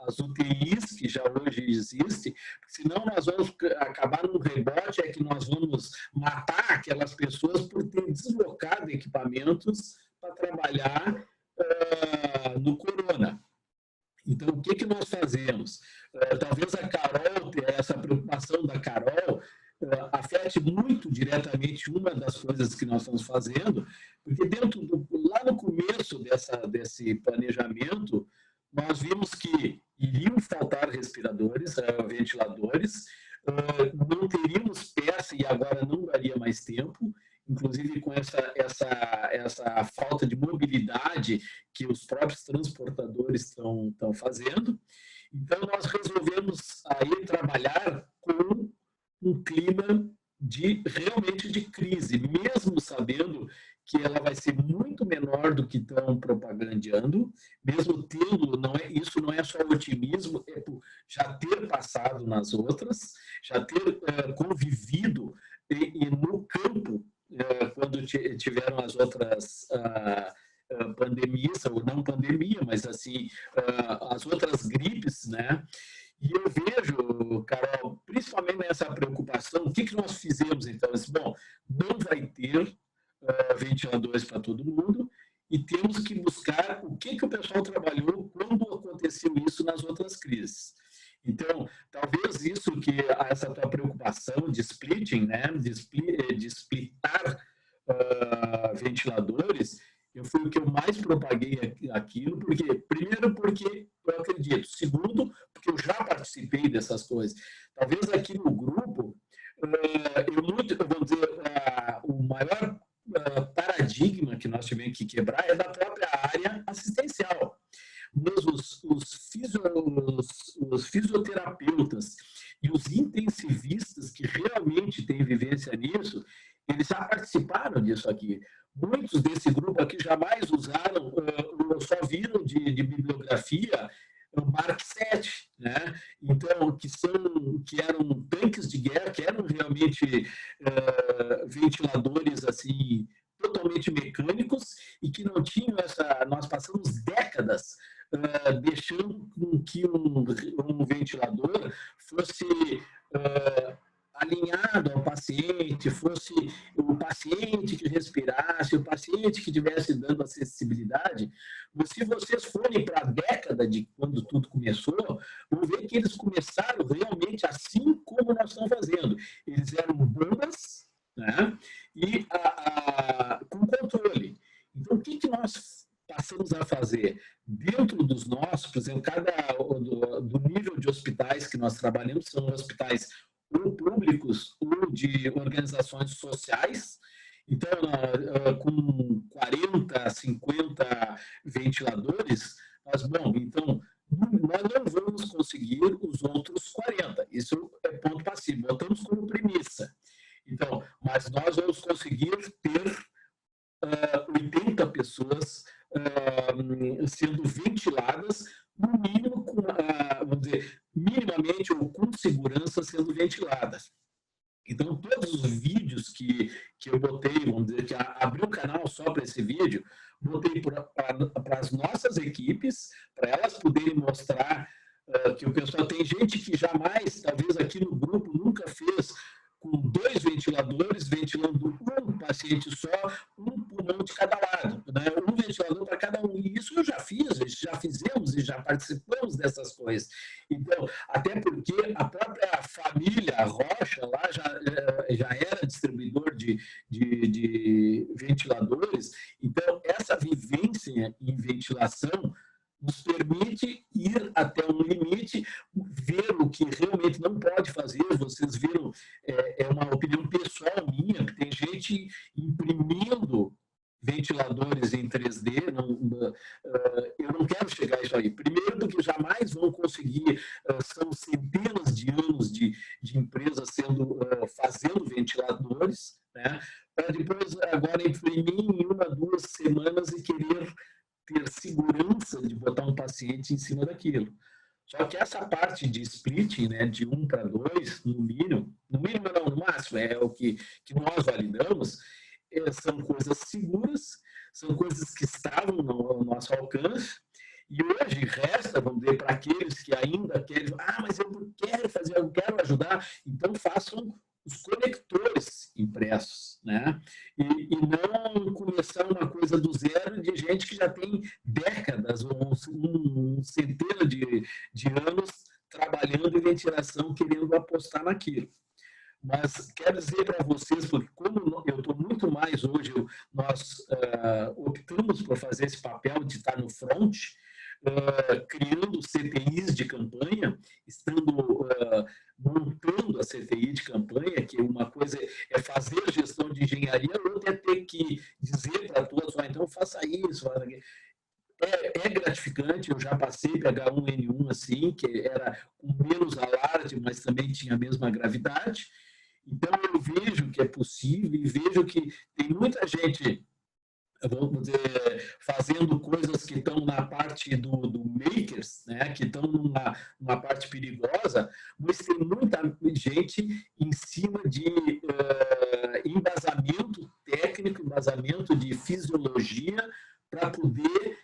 Speaker 11: as UTIs que já hoje existem, senão nós vamos acabar num rebote, é que nós vamos matar aquelas pessoas por ter deslocado equipamentos para trabalhar no corona. Então, o que nós fazemos? Talvez a Carol, essa preocupação da Carol, afete muito diretamente uma das coisas que nós estamos fazendo, porque lá no começo desse planejamento, nós vimos que iriam faltar respiradores, ventiladores, não teríamos peça e agora não daria mais tempo, inclusive com essa falta de mobilidade que os próprios transportadores estão fazendo. Então, nós resolvemos aí trabalhar com um clima realmente de crise, mesmo sabendo que ela vai ser muito menor do que estão propagandeando, mesmo tendo, isso não é só otimismo, é por já ter passado nas outras, já ter convivido e no campo, quando tiveram as outras pandemias, ou não pandemia, mas assim, as outras gripes, né? E eu vejo, Carol, principalmente nessa preocupação, o que nós fizemos então? Bom, não vai ter ventiladores para todo mundo e temos que buscar o que o pessoal trabalhou quando aconteceu isso nas outras crises. Então, talvez isso essa tua preocupação de splitting, né, de splitar ventiladores, foi o que eu mais propaguei aquilo, primeiro porque eu acredito, segundo porque eu já participei dessas coisas. Talvez aqui no grupo, vamos dizer, o maior paradigma que nós tivemos que quebrar é da própria área assistencial. Mas os fisioterapeutas e os intensivistas que realmente têm vivência nisso, eles já participaram disso aqui. Muitos desse grupo aqui jamais usaram, ou só viram de bibliografia o Mark 7, né? Então, que eram tanques de guerra, que eram realmente ventiladores assim, totalmente mecânicos e que não tinham nós passamos décadas deixando com que um ventilador fosse alinhado ao paciente, fosse o paciente que respirasse, o paciente que estivesse dando acessibilidade. Mas se vocês forem para a década de quando tudo começou, vão ver que eles começaram realmente assim como nós estamos fazendo. Eles eram bombas, né? E com controle. Então, o que nós passamos a fazer? Dentro dos nossos, por exemplo, do nível de hospitais que nós trabalhamos, são hospitais ou públicos ou de organizações sociais. Então, com 40, 50 ventiladores, nós não vamos conseguir os outros 40. Isso é ponto passivo, botamos como premissa. Então, mas nós vamos conseguir ter 80 pessoas sendo ventiladas, no mínimo, vamos dizer, minimamente ou com segurança sendo ventiladas. Então, todos os vídeos que eu botei, vamos dizer, que abri um canal só para esse vídeo, botei para as nossas equipes, para elas poderem mostrar que o pessoal tem gente que jamais, talvez aqui no grupo, nunca fez com 2 ventiladores, ventilando um paciente só, um pulmão de cada lado, né? Um ventilador para cada um. E isso eu já fiz, já fizemos e já participamos dessas coisas. Então, até porque a própria família Rocha lá já era distribuidor de ventiladores. Então, essa vivência em ventilação nos permite ir até um limite, ver o que realmente não pode fazer. Vocês viram, é uma opinião pessoal minha, que tem gente imprimindo ventiladores em 3D, eu não quero chegar a isso aí. Primeiro, porque jamais vão conseguir, são centenas de anos de empresas fazendo ventiladores, né? Para depois, agora, imprimir em 1 a 2 semanas e querer ter segurança de botar um paciente em cima daquilo. Só que essa parte de splitting, né, de 1 para 2, no mínimo não, no máximo, é o que nós validamos, são coisas seguras, são coisas que estavam no nosso alcance E hoje resta, vamos dizer, para aqueles que ainda querem, mas eu não quero fazer, eu quero ajudar, então façam os conectores impressos, né? E não começar uma coisa do zero de gente que já tem décadas, ou centena de anos trabalhando em ventilação, querendo apostar naquilo. Mas quero dizer para vocês, porque como eu estou muito mais hoje, nós optamos por fazer esse papel de estar no front, criando CTIs de campanha, montando a CTI de campanha, que uma coisa é fazer gestão de engenharia, outra é ter que dizer para todos, então faça isso, faça aquilo. É gratificante, eu já passei H1N1 assim, que era com menos alarde, mas também tinha a mesma gravidade. Então eu vejo que é possível e vejo que tem muita gente, vamos dizer, fazendo coisas que estão na parte do makers, né, que estão numa parte perigosa, mas tem muita gente em cima de embasamento técnico, embasamento de fisiologia, para poder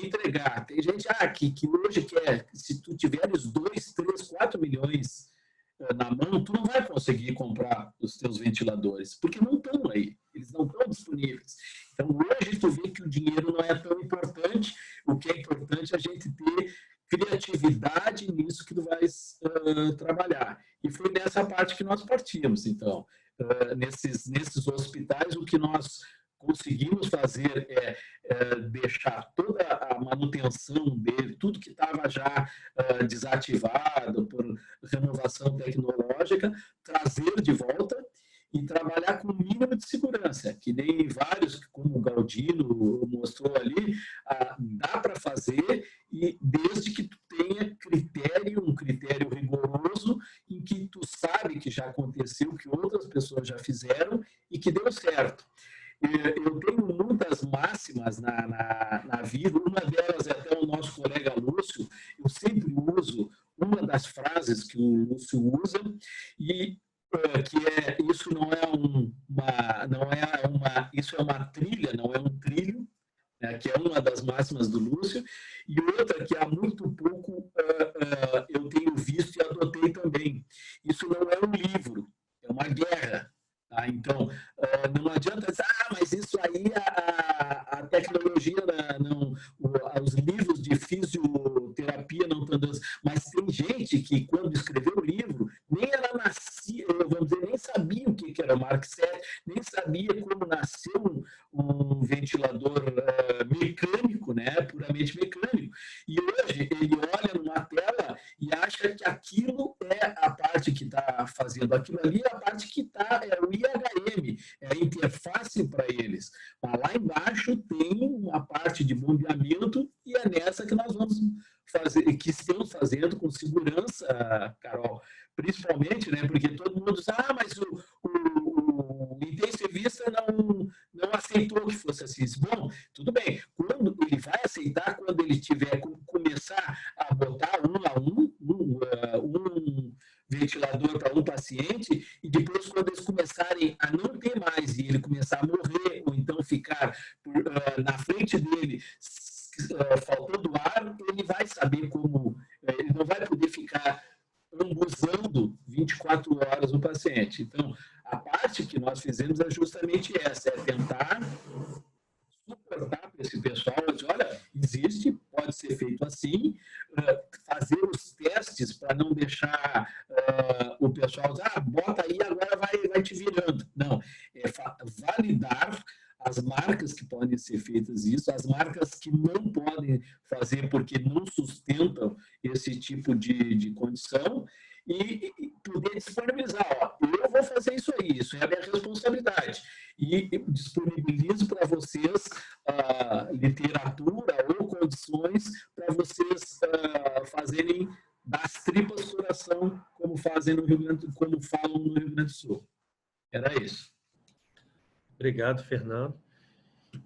Speaker 11: entregar. Tem gente que hoje quer, se tu tiveres 2, 3, 4 milhões na mão, tu não vai conseguir comprar os teus ventiladores, porque não estão aí, eles não estão disponíveis. Então, hoje, tu vê que o dinheiro não é tão importante, o que é importante é a gente ter criatividade nisso que tu vais trabalhar. E foi nessa parte que nós partimos, então. Nesses hospitais, o que nós conseguimos fazer deixar toda a manutenção dele, tudo que estava já desativado por renovação tecnológica, trazer de volta e trabalhar com o mínimo de segurança, que nem vários, como o Galdino mostrou ali, dá para fazer, e desde que tu tenha um critério rigoroso, em que tu sabe que já aconteceu, que outras pessoas já fizeram e que deu certo. Eu tenho muitas máximas na vida, uma delas é até o nosso colega Lúcio, eu sempre uso uma das frases que o Lúcio usa, e que isso não é isso é uma trilha, não é um trilho, que é uma das máximas do Lúcio, e outra que há muito pouco eu tenho visto e adotei também. Isso não é um livro, é uma guerra. Então, não adianta dizer, mas isso aí a tecnologia, os livros de fisioterapia não estão dando. Mas tem gente que, quando escreveu o livro, nem ela nascia, vamos dizer, nem sabia o que era Mark VII, nem sabia como nasceu um ventilador mecânico, né, puramente mecânico. E hoje ele olha numa tela e acha que aquilo é a parte que está fazendo aquilo ali, a parte que está, o IHM, é a interface para eles. Mas lá embaixo tem uma parte de bombeamento e é nessa que nós vamos fazer, que estamos fazendo com segurança, Carol, principalmente, né, porque todo mundo diz, mas o intensivista não aceitou que fosse assim. Bom, tudo bem, quando ele vai aceitar, quando ele tiver começar a botar um ventilador para um paciente, e depois, quando eles começarem a não ter mais e ele começar a morrer, ou então ficar na frente dele faltando ar, ele vai saber como, ele não vai poder ficar ambuzando 24 horas o paciente. Então, a parte que nós fizemos é justamente essa, é tentar suportar para esse pessoal, dizer, olha, existe, pode ser feito assim, fazer os testes para não deixar o pessoal dizer, bota aí, agora vai te virando. Não, é validar as marcas que podem ser feitas isso, as marcas que não podem fazer porque não sustentam esse tipo de condição, e poder disponibilizar, eu vou fazer isso aí, isso é a minha responsabilidade. E disponibilizo para vocês literatura ou condições para vocês fazerem das tripas coração, como fazem no Rio Grande, como falam no Rio Grande do Sul. Era isso.
Speaker 1: Obrigado, Fernando.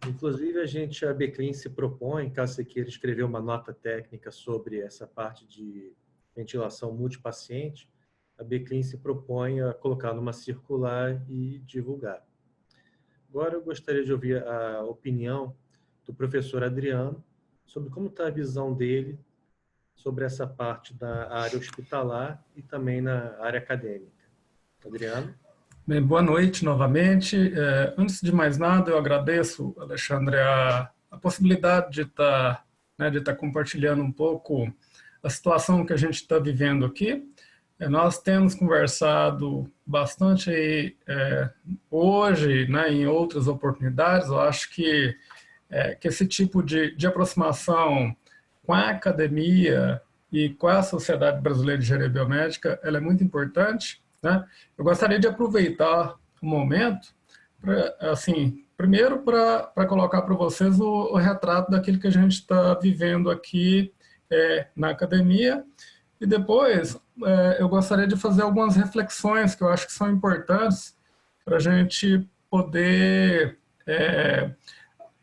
Speaker 1: Inclusive, a Beclean se propõe, caso você queira escrever uma nota técnica sobre essa parte de ventilação multipaciente, a Beclean se propõe a colocar numa circular e divulgar. Agora, eu gostaria de ouvir a opinião do professor Adriano sobre como está a visão dele sobre essa parte da área hospitalar e também na área acadêmica. Adriano?
Speaker 6: Bem, boa noite novamente. Antes de mais nada, eu agradeço, Alexandre, a possibilidade de estar compartilhando um pouco a situação que a gente está vivendo aqui. Nós temos conversado bastante aí, hoje, né, em outras oportunidades. Eu acho que esse tipo de aproximação com a academia e com a Sociedade Brasileira de Engenharia Biomédica, ela é muito importante, né? Eu gostaria de aproveitar o momento, primeiro para colocar para vocês o retrato daquilo que a gente está vivendo aqui na academia, e depois eu gostaria de fazer algumas reflexões que eu acho que são importantes para a gente poder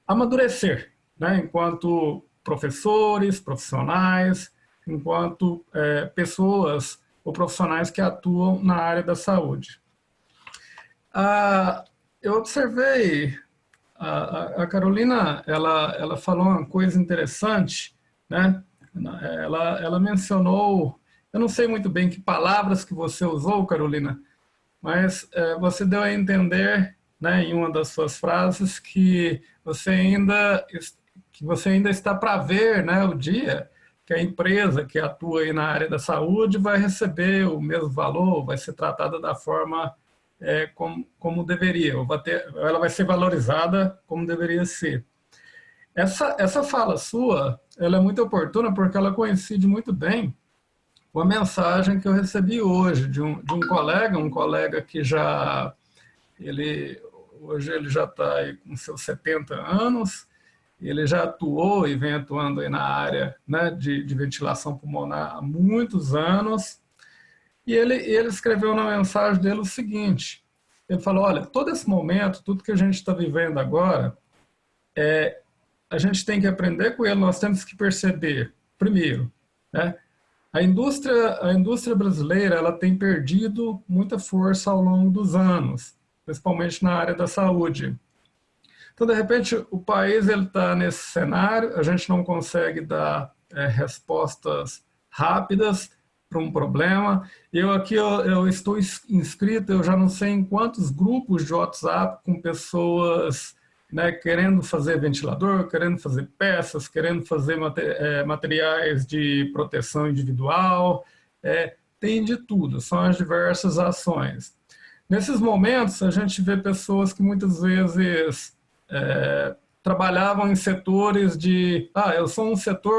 Speaker 6: amadurecer, né, enquanto professores, profissionais, enquanto pessoas ou profissionais que atuam na área da saúde. Eu observei, a Carolina, ela falou uma coisa interessante, né? Ela mencionou, eu não sei muito bem que palavras que você usou, Carolina, mas você deu a entender, né, em uma das suas frases, que você ainda está para ver, né, o dia que a empresa que atua aí na área da saúde vai receber o mesmo valor, vai ser tratada da forma como deveria, ela vai ser valorizada como deveria ser. Essa fala sua, ela é muito oportuna porque ela coincide muito bem com a mensagem que eu recebi hoje de um colega que hoje ele já está aí com seus 70 anos, ele já atuou e vem atuando aí na área, né, de ventilação pulmonar há muitos anos, e ele escreveu na mensagem dele o seguinte, ele falou, olha, todo esse momento, tudo que a gente está vivendo agora, a gente tem que aprender com ele, nós temos que perceber, primeiro, né, a indústria brasileira ela tem perdido muita força ao longo dos anos, principalmente na área da saúde. Então, de repente, o país está nesse cenário, a gente não consegue dar respostas rápidas para um problema. Eu estou inscrito, eu já não sei em quantos grupos de WhatsApp com pessoas, né, querendo fazer ventilador, querendo fazer peças, querendo fazer materiais de proteção individual, tem de tudo, são as diversas ações. Nesses momentos, a gente vê pessoas que muitas vezes trabalhavam em setores de,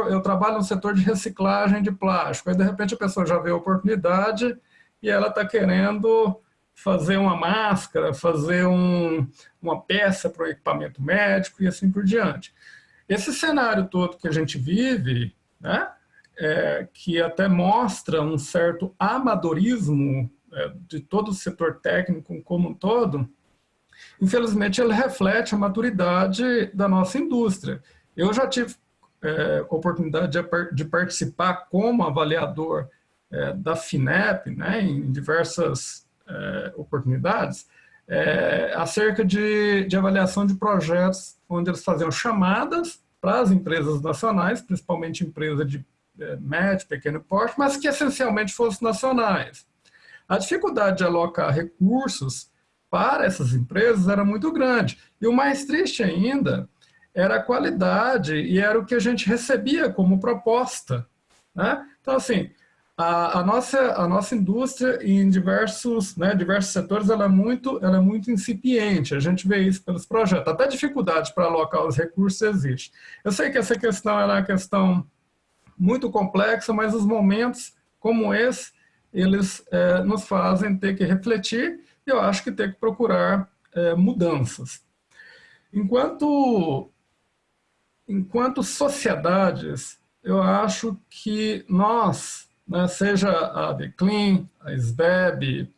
Speaker 6: eu trabalho no setor de reciclagem de plástico, aí de repente a pessoa já vê a oportunidade e ela está querendo fazer uma máscara, fazer uma peça para o equipamento médico e assim por diante. Esse cenário todo que a gente vive, né, que até mostra um certo amadorismo de todo o setor técnico como um todo, infelizmente ele reflete a maturidade da nossa indústria. Eu já tive oportunidade de participar como avaliador da FINEP, né, em diversas oportunidades, acerca de avaliação de projetos onde eles faziam chamadas para as empresas nacionais, principalmente empresas de médio, pequeno porte, mas que essencialmente fossem nacionais. A dificuldade de alocar recursos para essas empresas era muito grande. E o mais triste ainda era a qualidade e era o que a gente recebia como proposta, né? Então, assim, a nossa indústria em diversos setores ela é muito incipiente, a gente vê isso pelos projetos, até dificuldade para alocar os recursos existe. Eu sei que essa questão ela é uma questão muito complexa, mas os momentos como esse, eles nos fazem ter que refletir e eu acho que ter que procurar mudanças. Enquanto sociedades, eu acho que nós, né, seja a BClean, a SBEB,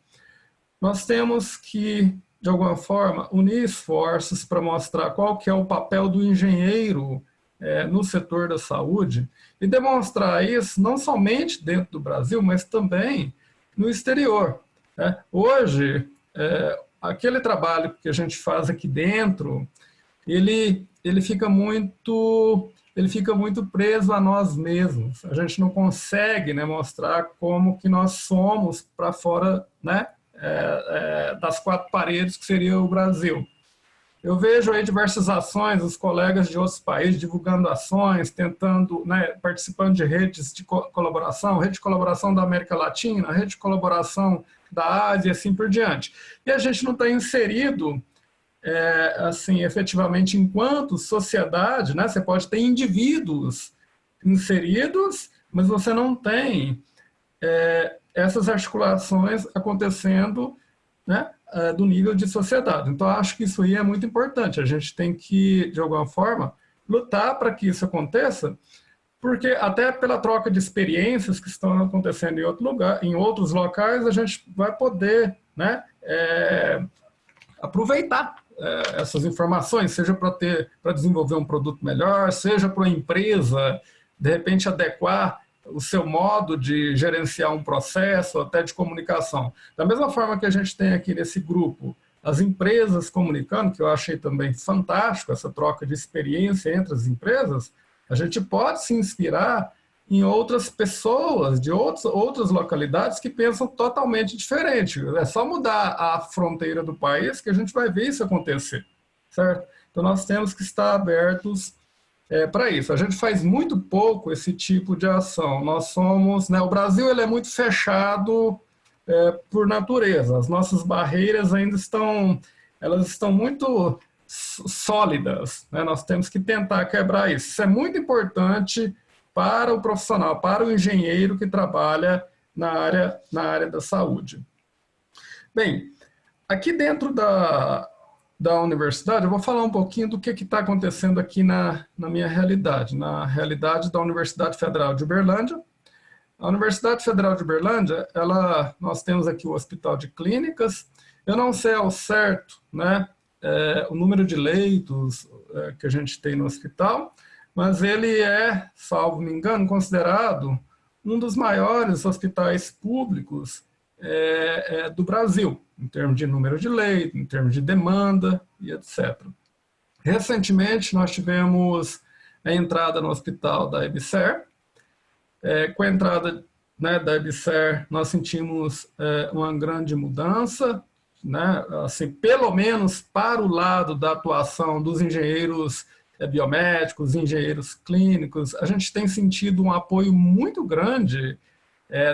Speaker 6: nós temos que, de alguma forma, unir esforços para mostrar qual que é o papel do engenheiro no setor da saúde e demonstrar isso não somente dentro do Brasil, mas também no exterior, né? Hoje, aquele trabalho que a gente faz aqui dentro, ele fica muito ele fica muito preso a nós mesmos. A gente não consegue, né, mostrar como que nós somos para fora, né, das quatro paredes que seria o Brasil. Eu vejo aí diversas ações, os colegas de outros países divulgando ações, tentando, né, participando de redes de colaboração, rede de colaboração da América Latina, rede de colaboração da Ásia e assim por diante. E a gente não está inserido, assim, efetivamente, enquanto sociedade, né, você pode ter indivíduos inseridos, mas você não tem essas articulações acontecendo, né, do nível de sociedade. Então, acho que isso aí é muito importante. A gente tem que, de alguma forma, lutar para que isso aconteça, porque até pela troca de experiências que estão acontecendo em outro lugar, em outros locais, a gente vai poder, né, aproveitar essas informações, seja para desenvolver um produto melhor, seja para a empresa, de repente, adequar o seu modo de gerenciar um processo, até de comunicação. Da mesma forma que a gente tem aqui nesse grupo as empresas comunicando, que eu achei também fantástico, essa troca de experiência entre as empresas, a gente pode se inspirar em outras pessoas de outras localidades que pensam totalmente diferente. É só mudar a fronteira do país que a gente vai ver isso acontecer, certo? Então, nós temos que estar abertos para isso. A gente faz muito pouco esse tipo de ação. Nós somos, né, o Brasil ele é muito fechado por natureza. As nossas barreiras ainda estão muito sólidas, né? Nós temos que tentar quebrar isso. Isso é muito importante para o profissional, para o engenheiro que trabalha na área da saúde. Bem, aqui dentro da universidade, eu vou falar um pouquinho do que está acontecendo aqui na minha realidade, na realidade da Universidade Federal de Uberlândia. A Universidade Federal de Uberlândia, nós temos aqui o Hospital de Clínicas. Eu não sei ao certo, né, o número de leitos que a gente tem no hospital, mas ele é, salvo me engano, considerado um dos maiores hospitais públicos do Brasil, em termos de número de leitos, em termos de demanda e etc. Recentemente, nós tivemos a entrada no hospital da EBSER. Com a entrada, né, da EBSER, nós sentimos uma grande mudança, né, assim, pelo menos para o lado da atuação dos engenheiros biomédicos, engenheiros clínicos. A gente tem sentido um apoio muito grande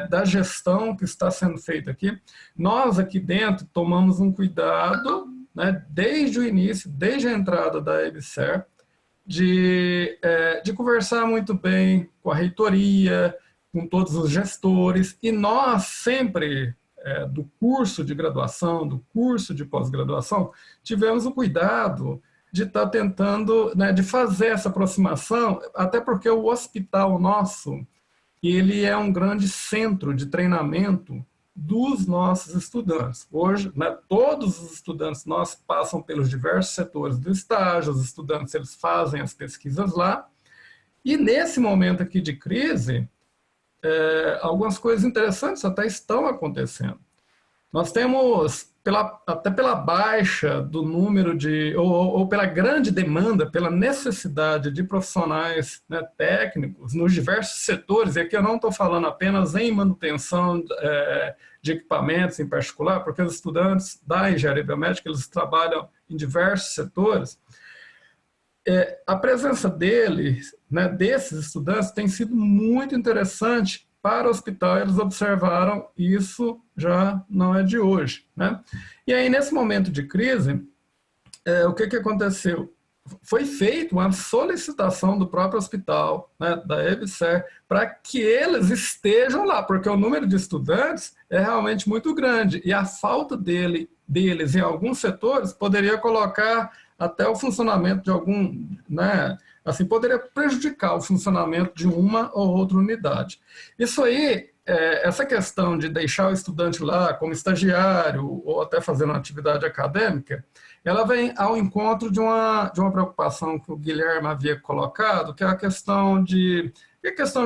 Speaker 6: da gestão que está sendo feita aqui. Nós aqui dentro tomamos um cuidado, né, desde o início, desde a entrada da EBSER, de conversar muito bem com a reitoria, com todos os gestores, e nós sempre, do curso de graduação, do curso de pós-graduação, tivemos o cuidado de estar tentando, né, de fazer essa aproximação, até porque o hospital nosso, ele é um grande centro de treinamento dos nossos estudantes. Hoje, né, todos os estudantes nossos passam pelos diversos setores do estágio, os estudantes eles fazem as pesquisas lá, e nesse momento aqui de crise, algumas coisas interessantes até estão acontecendo. Nós temos, até pela baixa do número ou pela grande demanda, pela necessidade de profissionais, né, técnicos nos diversos setores, e aqui eu não estou falando apenas em manutenção de equipamentos em particular, porque os estudantes da engenharia biomédica, eles trabalham em diversos setores. A presença deles, né, desses estudantes, tem sido muito interessante para o hospital. Eles observaram isso, já não é de hoje, né? E aí, nesse momento de crise, o que aconteceu? Foi feita uma solicitação do próprio hospital, né, da EBSER, para que eles estejam lá, porque o número de estudantes é realmente muito grande, e a falta deles em alguns setores poderia colocar até o funcionamento de algum, né, assim, poderia prejudicar o funcionamento de uma ou outra unidade. Isso aí, essa questão de deixar o estudante lá como estagiário ou até fazendo uma atividade acadêmica, ela vem ao encontro de uma preocupação que o Guilherme havia colocado, que é a questão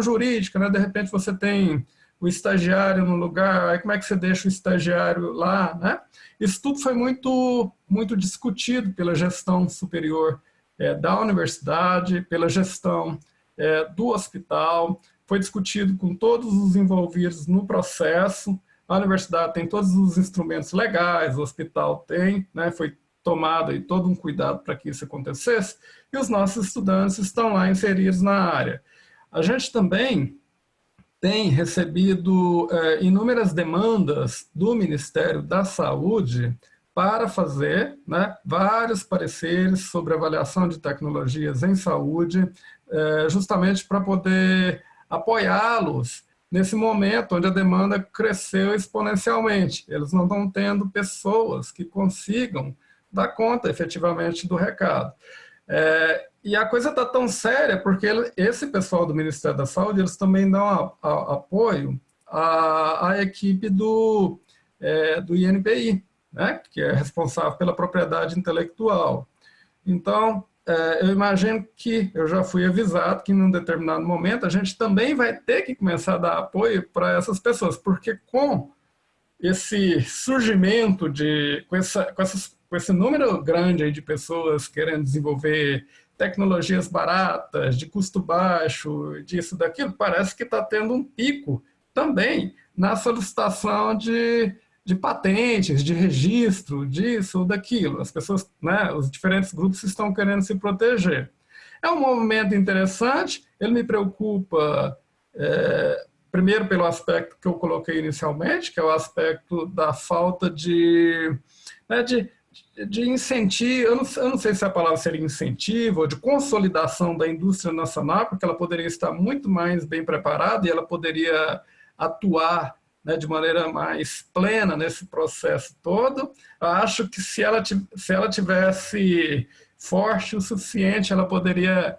Speaker 6: jurídica, né? De repente você tem o estagiário no lugar, aí como é que você deixa o estagiário lá, né? Isso tudo foi muito discutido pela gestão superior da universidade, pela gestão do hospital, foi discutido com todos os envolvidos no processo. A universidade tem todos os instrumentos legais, o hospital tem, né, foi tomado aí todo um cuidado para que isso acontecesse, e os nossos estudantes estão lá inseridos na área. A gente também tem recebido inúmeras demandas do Ministério da Saúde para fazer, né, vários pareceres sobre avaliação de tecnologias em saúde, justamente para poder apoiá-los nesse momento onde a demanda cresceu exponencialmente. Eles não estão tendo pessoas que consigam dar conta efetivamente do recado. E a coisa está tão séria porque esse pessoal do Ministério da Saúde, eles também dão apoio à equipe do INPI, né, que é responsável pela propriedade intelectual. Então, eu imagino que, eu já fui avisado que, num determinado momento, a gente também vai ter que começar a dar apoio para essas pessoas, porque com esse surgimento com esse número grande aí de pessoas querendo desenvolver tecnologias baratas, de custo baixo, disso, daquilo, parece que está tendo um pico também na solicitação de patentes, de registro, disso ou daquilo. As pessoas, né, os diferentes grupos estão querendo se proteger. É um movimento interessante, ele me preocupa, primeiro pelo aspecto que eu coloquei inicialmente, que é o aspecto da falta de incentivo, eu não sei se a palavra seria incentivo, ou de consolidação da indústria nacional, porque ela poderia estar muito mais bem preparada e ela poderia atuar, né, de maneira mais plena nesse processo todo. Eu acho que se ela tivesse forte o suficiente, ela poderia,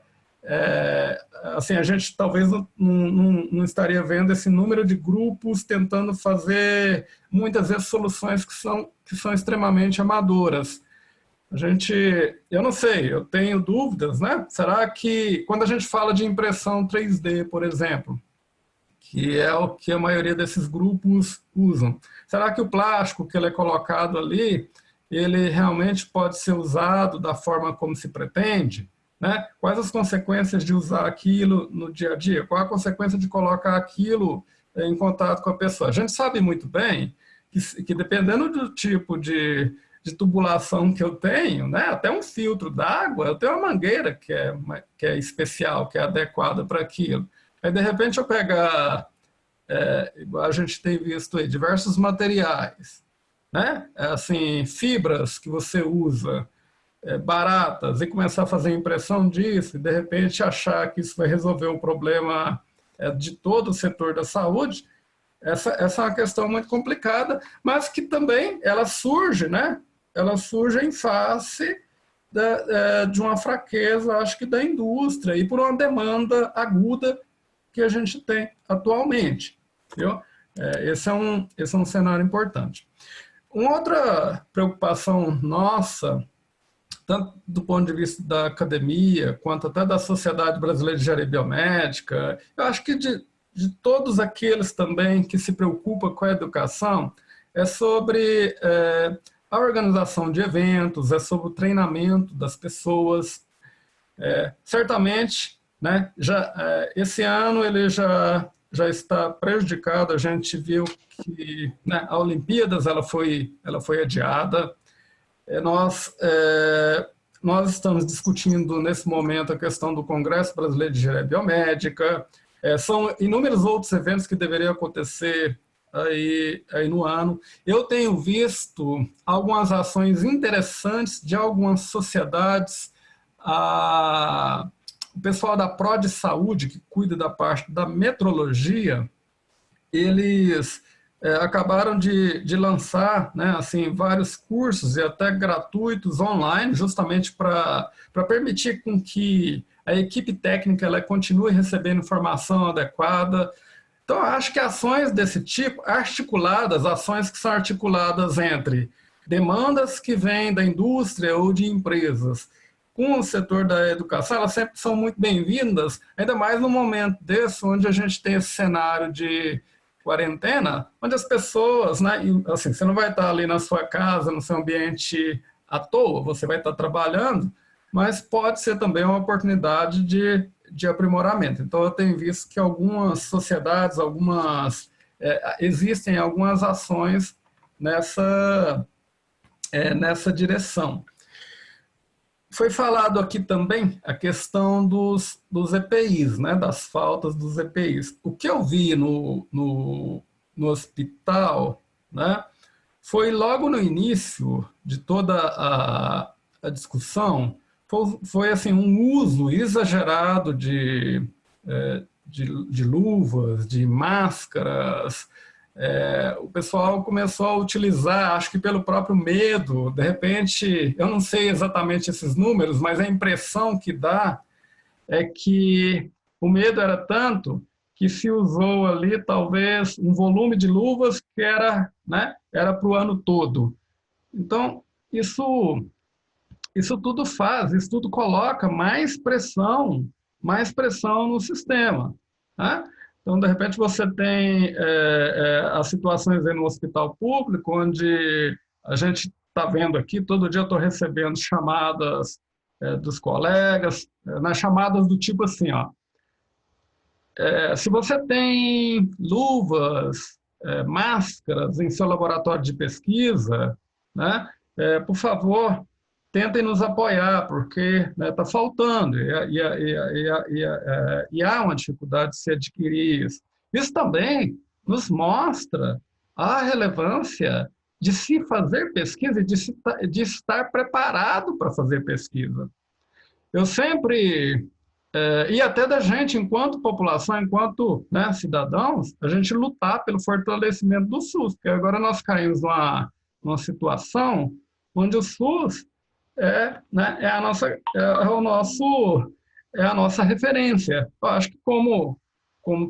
Speaker 6: assim, a gente talvez não estaria vendo esse número de grupos tentando fazer, muitas vezes, soluções que são extremamente amadoras. Eu não sei, eu tenho dúvidas, né? Será que, quando a gente fala de impressão 3D, por exemplo, que é o que a maioria desses grupos usam, será que o plástico que ele é colocado ali, ele realmente pode ser usado da forma como se pretende? Né? Quais as consequências de usar aquilo no dia a dia? Qual a consequência de colocar aquilo em contato com a pessoa? A gente sabe muito bem que dependendo do tipo de tubulação que eu tenho, né, até um filtro d'água, eu tenho uma mangueira que é especial, que é adequada para aquilo. Aí, de repente, eu pegar, igual a gente tem visto aí, diversos materiais, né, assim, fibras que você usa, baratas, e começar a fazer impressão disso, e de repente achar que isso vai resolver um problema de todo o setor da saúde, essa é uma questão muito complicada, mas que também ela surge, né? Ela surge em face de uma fraqueza, acho que da indústria, e por uma demanda aguda que a gente tem atualmente. Viu? Esse é um cenário importante. Uma outra preocupação nossa, tanto do ponto de vista da academia, quanto até da Sociedade Brasileira de Engenharia Biomédica, eu acho que de todos aqueles também que se preocupam com a educação, é sobre a organização de eventos, é sobre o treinamento das pessoas. Certamente, né, esse ano ele já está prejudicado. A gente viu que, né, a Olimpíadas ela foi adiada. Nós estamos discutindo nesse momento a questão do Congresso Brasileiro de Engenharia Biomédica. São inúmeros outros eventos que deveriam acontecer aí no ano. Eu tenho visto algumas ações interessantes de algumas sociedades. O pessoal da Prod Saúde, que cuida da parte da metrologia, eles acabaram de lançar, né, assim, vários cursos e até gratuitos online, justamente para permitir com que a equipe técnica ela continue recebendo informação adequada. Então, acho que ações desse tipo, ações que são articuladas entre demandas que vêm da indústria ou de empresas com o setor da educação, elas sempre são muito bem-vindas, ainda mais no momento desse, onde a gente tem esse cenário de quarentena, onde as pessoas, né, assim, você não vai estar ali na sua casa, no seu ambiente à toa, você vai estar trabalhando, mas pode ser também uma oportunidade de aprimoramento. Então, eu tenho visto que algumas sociedades, existem algumas ações nessa direção. Foi falado aqui também a questão dos EPIs, né, das faltas dos EPIs. O que eu vi no hospital, né, foi logo no início de toda a discussão, foi assim, um uso exagerado de luvas, de máscaras. O pessoal começou a utilizar, acho que pelo próprio medo, de repente, eu não sei exatamente esses números, mas a impressão que dá é que o medo era tanto que se usou ali talvez um volume de luvas que era para o ano todo. Então, isso tudo coloca mais pressão no sistema, né? Então, de repente, você tem as situações aí no hospital público, onde a gente está vendo aqui, todo dia eu estou recebendo chamadas dos colegas, chamadas do tipo assim, ó, se você tem luvas, máscaras em seu laboratório de pesquisa, né, por favor, tentem nos apoiar, porque está faltando, e há uma dificuldade de se adquirir isso. Isso também nos mostra a relevância de se fazer pesquisa e de estar preparado para fazer pesquisa. Eu sempre, e até da gente, enquanto população, enquanto cidadãos, a gente lutar pelo fortalecimento do SUS, porque agora nós caímos numa situação onde o SUS é a nossa referência. Eu acho que como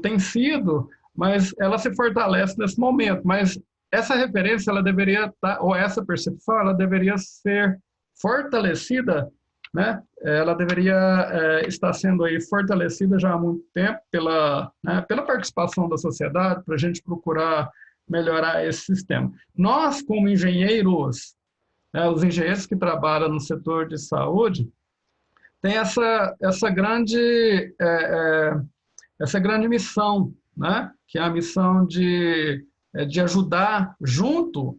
Speaker 6: tem sido, mas ela se fortalece nesse momento. Mas essa referência, ela deveria estar, ou essa percepção, ela deveria ser fortalecida, né? Ela deveria estar sendo aí fortalecida já há muito tempo pela participação da sociedade, para a gente procurar melhorar esse sistema. Nós, como engenheiros, os engenheiros que trabalham no setor de saúde têm essa grande missão, né? Que é a missão de ajudar junto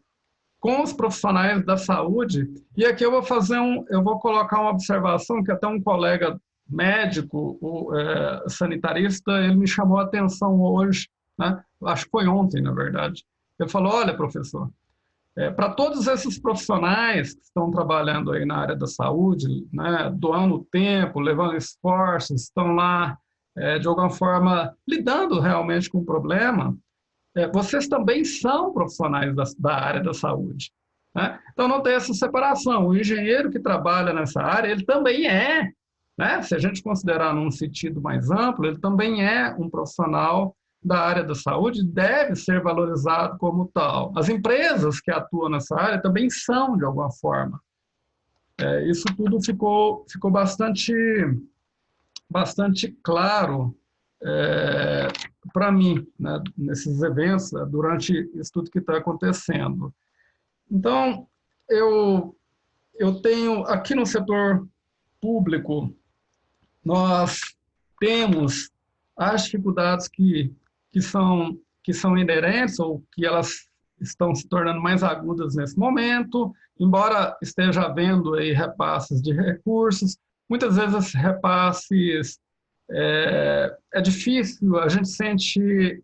Speaker 6: com os profissionais da saúde. E aqui eu vou colocar uma observação que até um colega médico, sanitarista, ele me chamou a atenção hoje, né? Acho que foi ontem, na verdade. Ele falou: olha, professor, para todos esses profissionais que estão trabalhando aí na área da saúde, né, doando tempo, levando esforços, estão lá, de alguma forma, lidando realmente com o problema, vocês também são profissionais da área da saúde, né? Então, não tem essa separação. O engenheiro que trabalha nessa área, ele também né, se a gente considerar num sentido mais amplo, ele também é um profissional da área da saúde, deve ser valorizado como tal. As empresas que atuam nessa área também são, de alguma forma. Isso tudo ficou bastante claro para mim, né, nesses eventos, durante isso tudo que está acontecendo. Então, eu tenho, aqui no setor público, nós temos as dificuldades que são inerentes, ou que elas estão se tornando mais agudas nesse momento, embora esteja havendo aí repasses de recursos. Muitas vezes esses repasses é difícil, a gente sente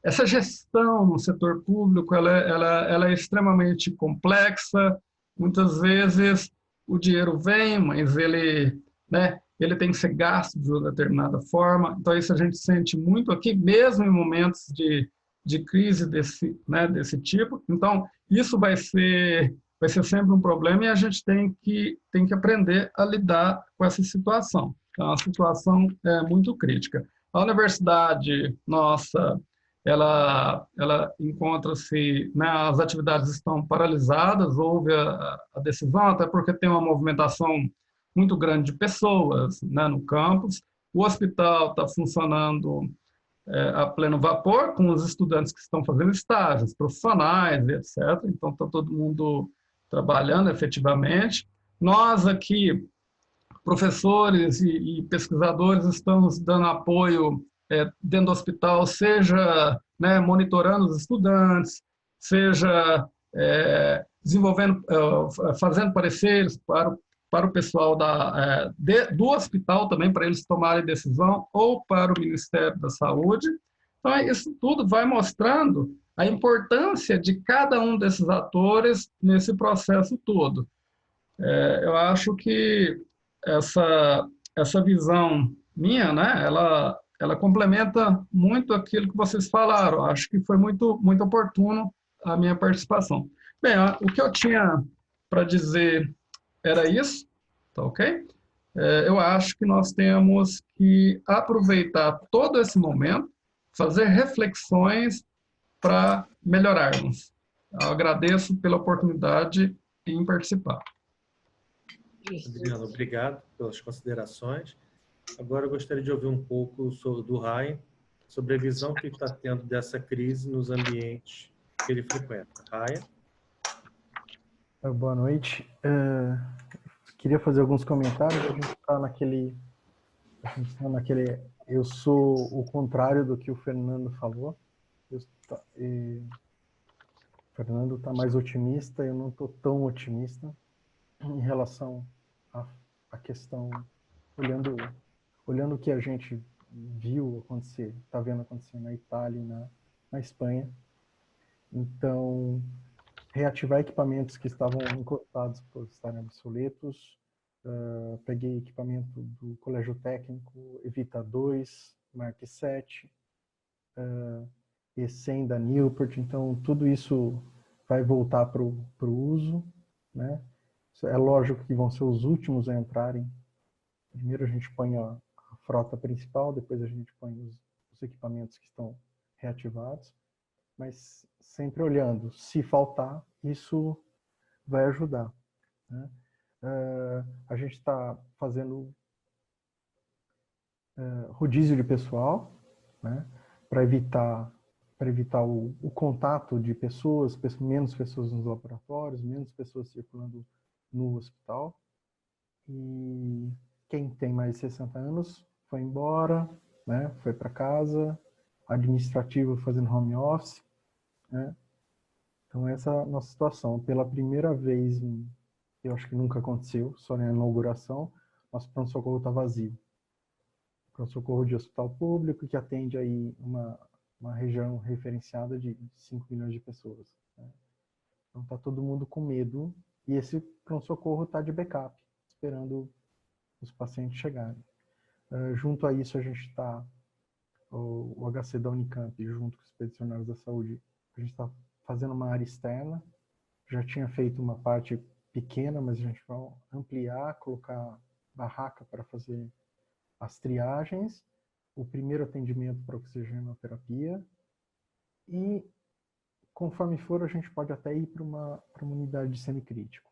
Speaker 6: essa gestão no setor público, ela é extremamente complexa. Muitas vezes o dinheiro vem, mas ele tem que ser gasto de uma determinada forma. Então, isso a gente sente muito aqui, mesmo em momentos de crise desse tipo. Então, isso vai ser sempre um problema, e a gente tem que aprender a lidar com essa situação. Então, a situação é muito crítica. A universidade nossa, ela encontra-se, né, as atividades estão paralisadas, houve a decisão, até porque tem uma movimentação muito grande de pessoas, né, no campus. O hospital está funcionando a pleno vapor, com os estudantes que estão fazendo estágios, profissionais, etc. Então, está todo mundo trabalhando efetivamente. Nós aqui, professores e pesquisadores estamos dando apoio dentro do hospital, seja, né, monitorando os estudantes, seja desenvolvendo, fazendo pareceres para o pessoal do hospital também, para eles tomarem decisão, ou para o Ministério da Saúde. Então, isso tudo vai mostrando a importância de cada um desses atores nesse processo todo. Eu acho que essa visão minha, né, ela complementa muito aquilo que vocês falaram. Acho que foi muito, muito oportuno a minha participação. Bem, o que eu tinha para dizer era isso, tá ok? Eu acho que nós temos que aproveitar todo esse momento, fazer reflexões para melhorarmos. Eu agradeço pela oportunidade em participar.
Speaker 1: Adriano, obrigado pelas considerações. Agora eu gostaria de ouvir um pouco do Ryan sobre a visão que ele está tendo dessa crise nos ambientes que ele frequenta. Ryan?
Speaker 10: Boa noite. Queria fazer alguns comentários. A gente está naquele... Eu sou o contrário do que o Fernando falou. O Fernando está mais otimista, eu não estou tão otimista em relação à questão, olhando o que a gente viu acontecer, está vendo acontecer na Itália e na Espanha. Então, reativar equipamentos que estavam encostados por estarem obsoletos. Peguei equipamento do Colégio Técnico, Evita 2, Mark 7, E100 da Newport. Então, tudo isso vai voltar para o uso, né? É lógico que vão ser os últimos a entrarem. Primeiro a gente põe a frota principal, depois a gente põe os equipamentos que estão reativados, mas sempre olhando, se faltar, isso vai ajudar, né? A gente está fazendo rodízio de pessoal, né? Para evitar o contato de pessoas, menos pessoas nos laboratórios, menos pessoas circulando no hospital. E quem tem mais de 60 anos foi embora, né? Foi para casa, administrativo fazendo home office, né? Então essa é a nossa situação. Pela primeira vez, eu acho que nunca aconteceu, só na inauguração, nosso pronto-socorro está vazio. Pronto-socorro de hospital público que atende aí uma região referenciada de 5 milhões de pessoas, né? Então está todo mundo com medo e esse pronto-socorro está de backup, esperando os pacientes chegarem. Junto a isso a gente está, o HC da Unicamp, junto com os expedicionários da saúde, a gente está fazendo uma área externa. Já tinha feito uma parte pequena, mas a gente vai ampliar, colocar barraca para fazer as triagens, o primeiro atendimento para oxigenoterapia e, conforme for, a gente pode até ir para uma unidade de semicrítico.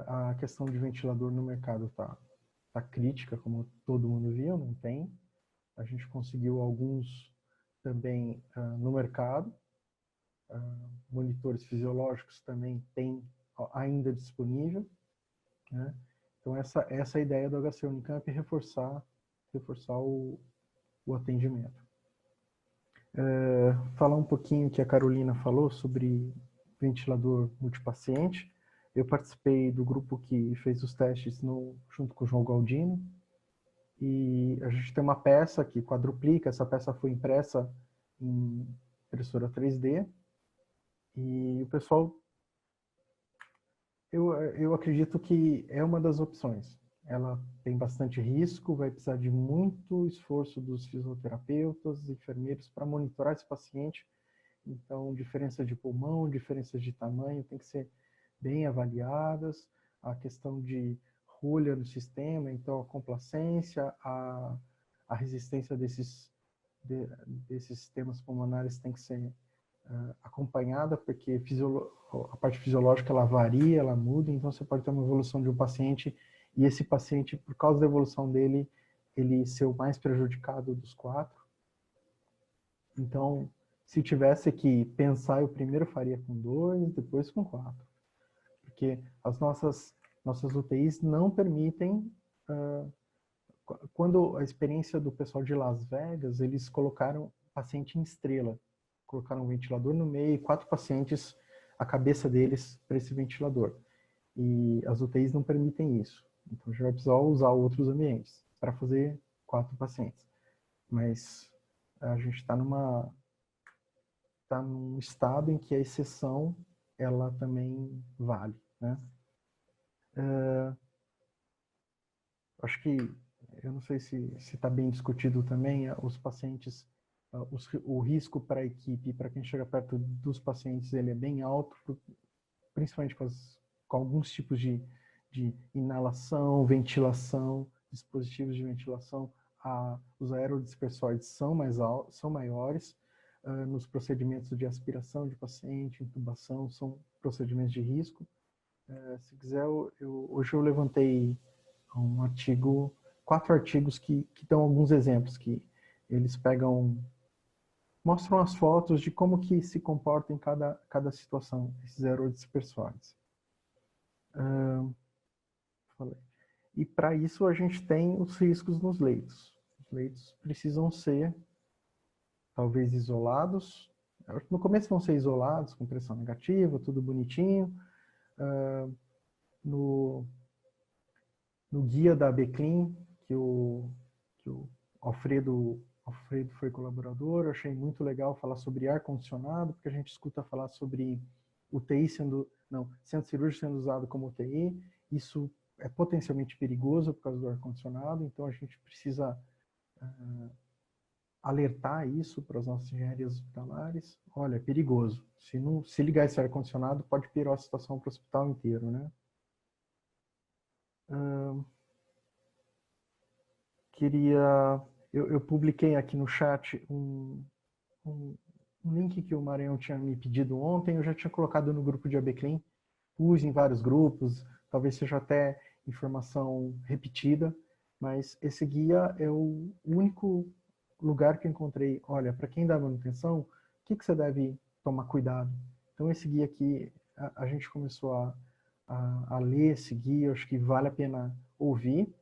Speaker 10: A questão de ventilador no mercado tá crítica, como todo mundo viu, não tem. A gente conseguiu alguns também no mercado. Monitores fisiológicos também tem ainda disponível, né? Então essa é a ideia do HC Unicamp, reforçar o atendimento. Falar um pouquinho que a Carolina falou sobre ventilador multipaciente. Eu participei do grupo que fez os testes junto com o João Galdino, e a gente tem uma peça que quadruplica. Essa peça foi impressa em impressora 3D, e o pessoal, eu acredito que é uma das opções. Ela tem bastante risco, vai precisar de muito esforço dos fisioterapeutas, enfermeiros para monitorar esse paciente. Então, diferença de pulmão, diferenças de tamanho tem que ser bem avaliadas. A questão de rolha no sistema, então a complacência, a resistência desses sistemas pulmonares tem que ser acompanhada, porque a parte fisiológica ela varia, ela muda, então você pode ter uma evolução de um paciente e esse paciente, por causa da evolução dele, ele ser o mais prejudicado dos 4. Então, se tivesse que pensar, eu primeiro faria com 2, depois com 4. Porque as nossas nossas UTIs não permitem... Quando a experiência do pessoal de Las Vegas, eles colocaram paciente em estrela. Colocaram um ventilador no meio e 4 pacientes, a cabeça deles para esse ventilador. E as UTIs não permitem isso. Então, a gente vai precisar usar outros ambientes para fazer 4 pacientes. Mas a gente está num estado em que a exceção, ela também vale, né? Acho que, eu não sei se está bem discutido também, os pacientes, o risco para a equipe, para quem chega perto dos pacientes, ele é bem alto, principalmente com alguns tipos de inalação, ventilação, dispositivos de ventilação. Os aerodispersóides são maiores. Nos procedimentos de aspiração de paciente, intubação, são procedimentos de risco. Se quiser, hoje eu levantei 4 artigos que dão alguns exemplos, que eles mostram as fotos de como que se comporta em cada situação, esses aerodispersóides. E para isso a gente tem os riscos nos leitos. Os leitos precisam ser, talvez, isolados. No começo vão ser isolados, com pressão negativa, tudo bonitinho. No guia da BClean, que o Alfredo foi colaborador, eu achei muito legal falar sobre ar-condicionado, porque a gente escuta falar sobre UTI centro cirúrgico sendo usado como UTI. Isso é potencialmente perigoso por causa do ar-condicionado, então a gente precisa alertar isso para as nossas engenharias hospitalares. Olha, é perigoso. Se ligar esse ar-condicionado, pode piorar a situação para o hospital inteiro, né? Eu publiquei aqui no chat um link que o Maranhão tinha me pedido ontem, eu já tinha colocado no grupo de ABClean, pus em vários grupos, talvez seja até informação repetida, mas esse guia é o único lugar que eu encontrei, olha, para quem dá manutenção, o que você deve tomar cuidado? Então esse guia aqui, a gente começou a ler esse guia, acho que vale a pena ouvir.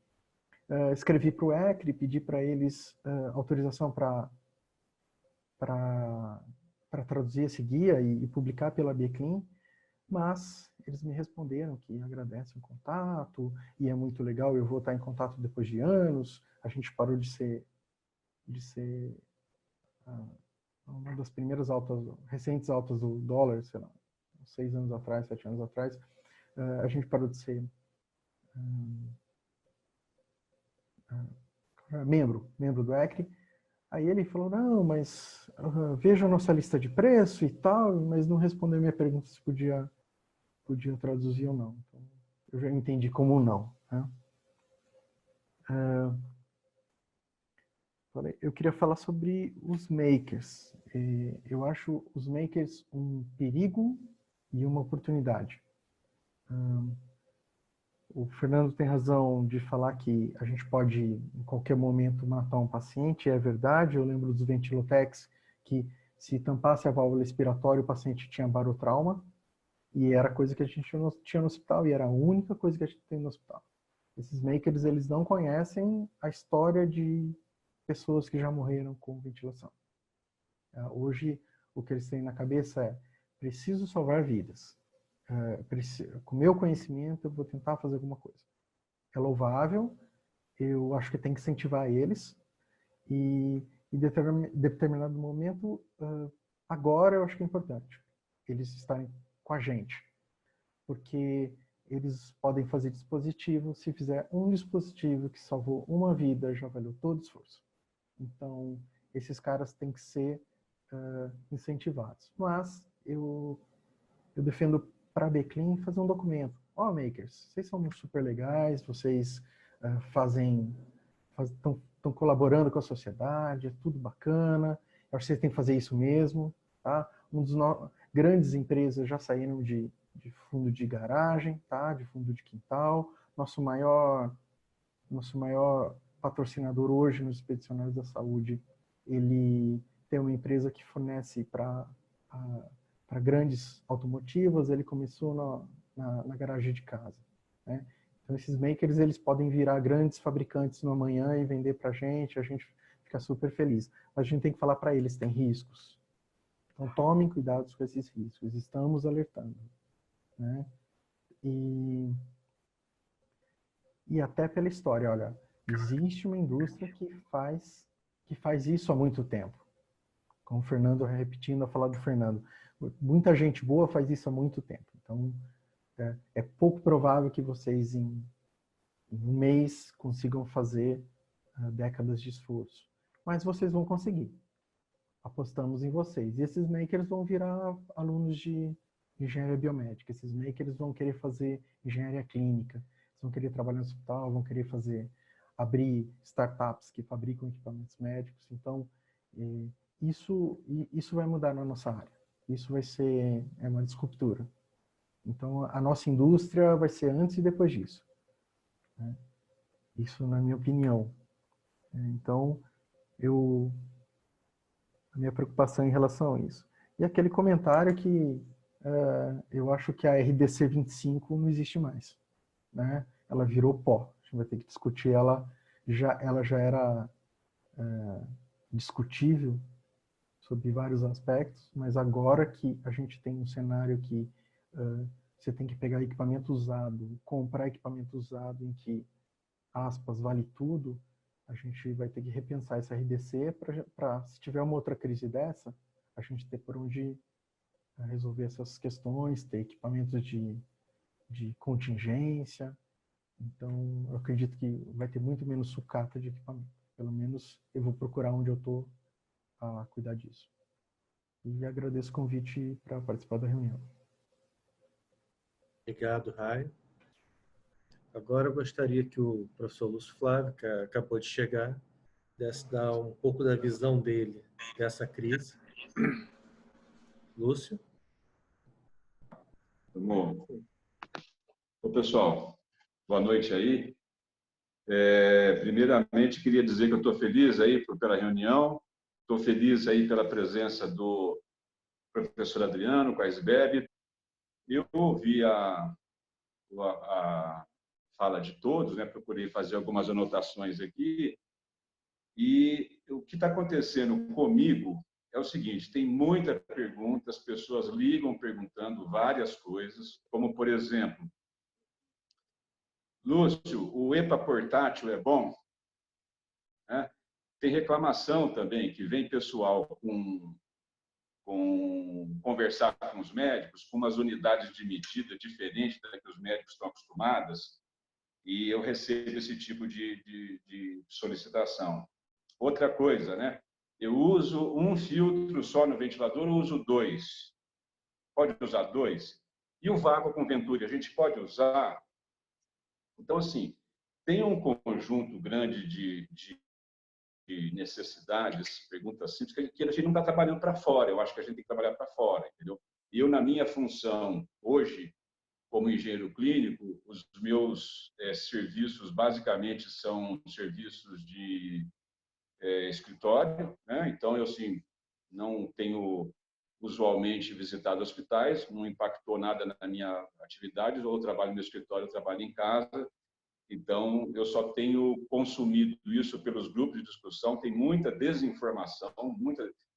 Speaker 10: Escrevi para o ECRI, pedi para eles autorização para traduzir esse guia e publicar pela BClean, mas eles me responderam que agradecem o contato, e é muito legal, eu vou estar em contato depois de anos, a gente parou de ser uma das primeiras recentes altas do dólar, sei lá, 6 anos atrás, 7 anos atrás, a gente parou de ser membro do ECRI. Aí ele falou, não, mas veja a nossa lista de preço e tal, mas não respondeu a minha pergunta se podia traduzir ou não. Então, eu já entendi como não, né? Eu queria falar sobre os makers. Eu acho os makers um perigo e uma oportunidade. O Fernando tem razão de falar que a gente pode, em qualquer momento, matar um paciente, é verdade. Eu lembro dos Ventilotex, que se tampasse a válvula expiratória, o paciente tinha barotrauma, e era coisa que a gente tinha no hospital, e era a única coisa que a gente tem no hospital. Esses makers, eles não conhecem a história de pessoas que já morreram com ventilação. Hoje, o que eles têm na cabeça é, preciso salvar vidas. Com meu conhecimento, eu vou tentar fazer alguma coisa. É louvável, eu acho que tem que incentivar eles, e em determinado momento, agora eu acho que é importante eles estarem com a gente, porque eles podem fazer dispositivo, se fizer um dispositivo que salvou uma vida, já valeu todo o esforço. Então, esses caras têm que ser incentivados. Mas eu defendo para a BClean fazer um documento. Makers, vocês são super legais, vocês estão colaborando com a sociedade, é tudo bacana, eu acho que vocês têm que fazer isso mesmo. Tá? Grandes empresas já saíram de fundo de garagem, tá? De fundo de quintal. Nosso maior patrocinador hoje nos Expedicionários da Saúde, ele tem uma empresa que fornece para grandes automotivas, ele começou na garagem de casa. né? Então, esses makers, eles podem virar grandes fabricantes no amanhã e vender para a gente fica super feliz. Mas a gente tem que falar para eles, tem riscos. Então, tomem cuidados com esses riscos. Estamos alertando, né? E até pela história, olha, existe uma indústria que faz isso há muito tempo. Como o Fernando, repetindo a fala do Fernando, muita gente boa faz isso há muito tempo. Então, é pouco provável que vocês em um mês consigam fazer décadas de esforço. Mas vocês vão conseguir. Apostamos em vocês. E esses makers vão virar alunos de engenharia biomédica. Esses makers vão querer fazer engenharia clínica. Eles vão querer trabalhar no hospital, vão querer abrir startups que fabricam equipamentos médicos. Então, isso vai mudar na nossa área. Isso vai ser uma disruptura. Então, a nossa indústria vai ser antes e depois disso, né? Isso na minha opinião. Então, a minha preocupação em relação a isso. E aquele comentário que eu acho que a RDC 25 não existe mais, né? Ela virou pó. A gente vai ter que discutir ela já era discutível sobre vários aspectos, mas agora que a gente tem um cenário que você tem que pegar equipamento usado, comprar equipamento usado em que, aspas, vale tudo, a gente vai ter que repensar essa RDC para, se tiver uma outra crise dessa, a gente ter por onde resolver essas questões, ter equipamentos de contingência. Então, eu acredito que vai ter muito menos sucata de equipamento. Pelo menos eu vou procurar onde eu estou a cuidar disso. E agradeço o convite para participar da reunião.
Speaker 1: Obrigado, Rai. Agora eu gostaria que o professor Lúcio Flávio, que acabou de chegar, pudesse dar um pouco da visão dele dessa crise. Lúcio?
Speaker 12: Bom, pessoal, boa noite aí. Primeiramente, queria dizer que eu estou feliz aí pela reunião, estou feliz aí pela presença do professor Adriano, com a SBEB. Eu ouvi a fala de todos, né? Procurei fazer algumas anotações aqui, e o que está acontecendo comigo é o seguinte: tem muita pergunta, as pessoas ligam perguntando várias coisas, como, por exemplo, Lúcio, o EPA portátil é bom? Né? Tem reclamação também, que vem pessoal conversar com os médicos, com umas unidades de medida diferentes da que os médicos estão acostumados, e eu recebo esse tipo de solicitação. Outra coisa, né? Eu uso um filtro só no ventilador, eu uso 2. Pode usar 2? E o vácuo com Venturi, a gente pode usar? Então, assim, tem um conjunto grande de necessidades, perguntas simples, que a gente não está trabalhando para fora. Eu acho que a gente tem que trabalhar para fora, entendeu? E eu, na minha função hoje, como engenheiro clínico, os meus serviços basicamente são serviços de escritório, né? Então, eu, assim, não tenho usualmente visitado hospitais, não impactou nada na minha atividade, ou eu trabalho no escritório, eu trabalho em casa. Então, eu só tenho consumido isso pelos grupos de discussão, tem muita desinformação,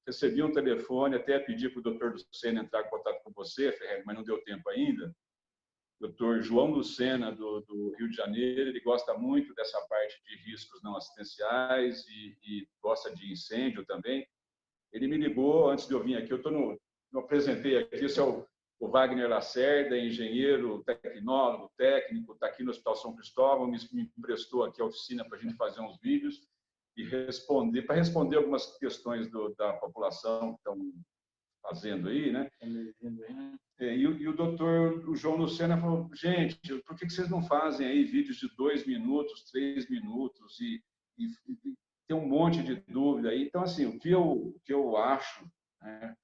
Speaker 12: recebi um telefone, até pedi para o doutor Lucena entrar em contato com você, Ferreira, mas não deu tempo ainda. Doutor João Lucena, do Rio de Janeiro, ele gosta muito dessa parte de riscos não assistenciais e gosta de incêndio também. Ele me ligou antes de eu vir aqui, eu apresentei aqui, esse é o Wagner Lacerda, engenheiro, tecnólogo, técnico, está aqui no Hospital São Cristóvão, me emprestou aqui a oficina para a gente fazer uns vídeos e para responder algumas questões da população que estão fazendo aí, né? E o doutor João Lucena falou: gente, por que vocês não fazem aí vídeos de 2 minutos, 3 minutos e tem um monte de dúvida aí? Então, assim, o que eu acho, né?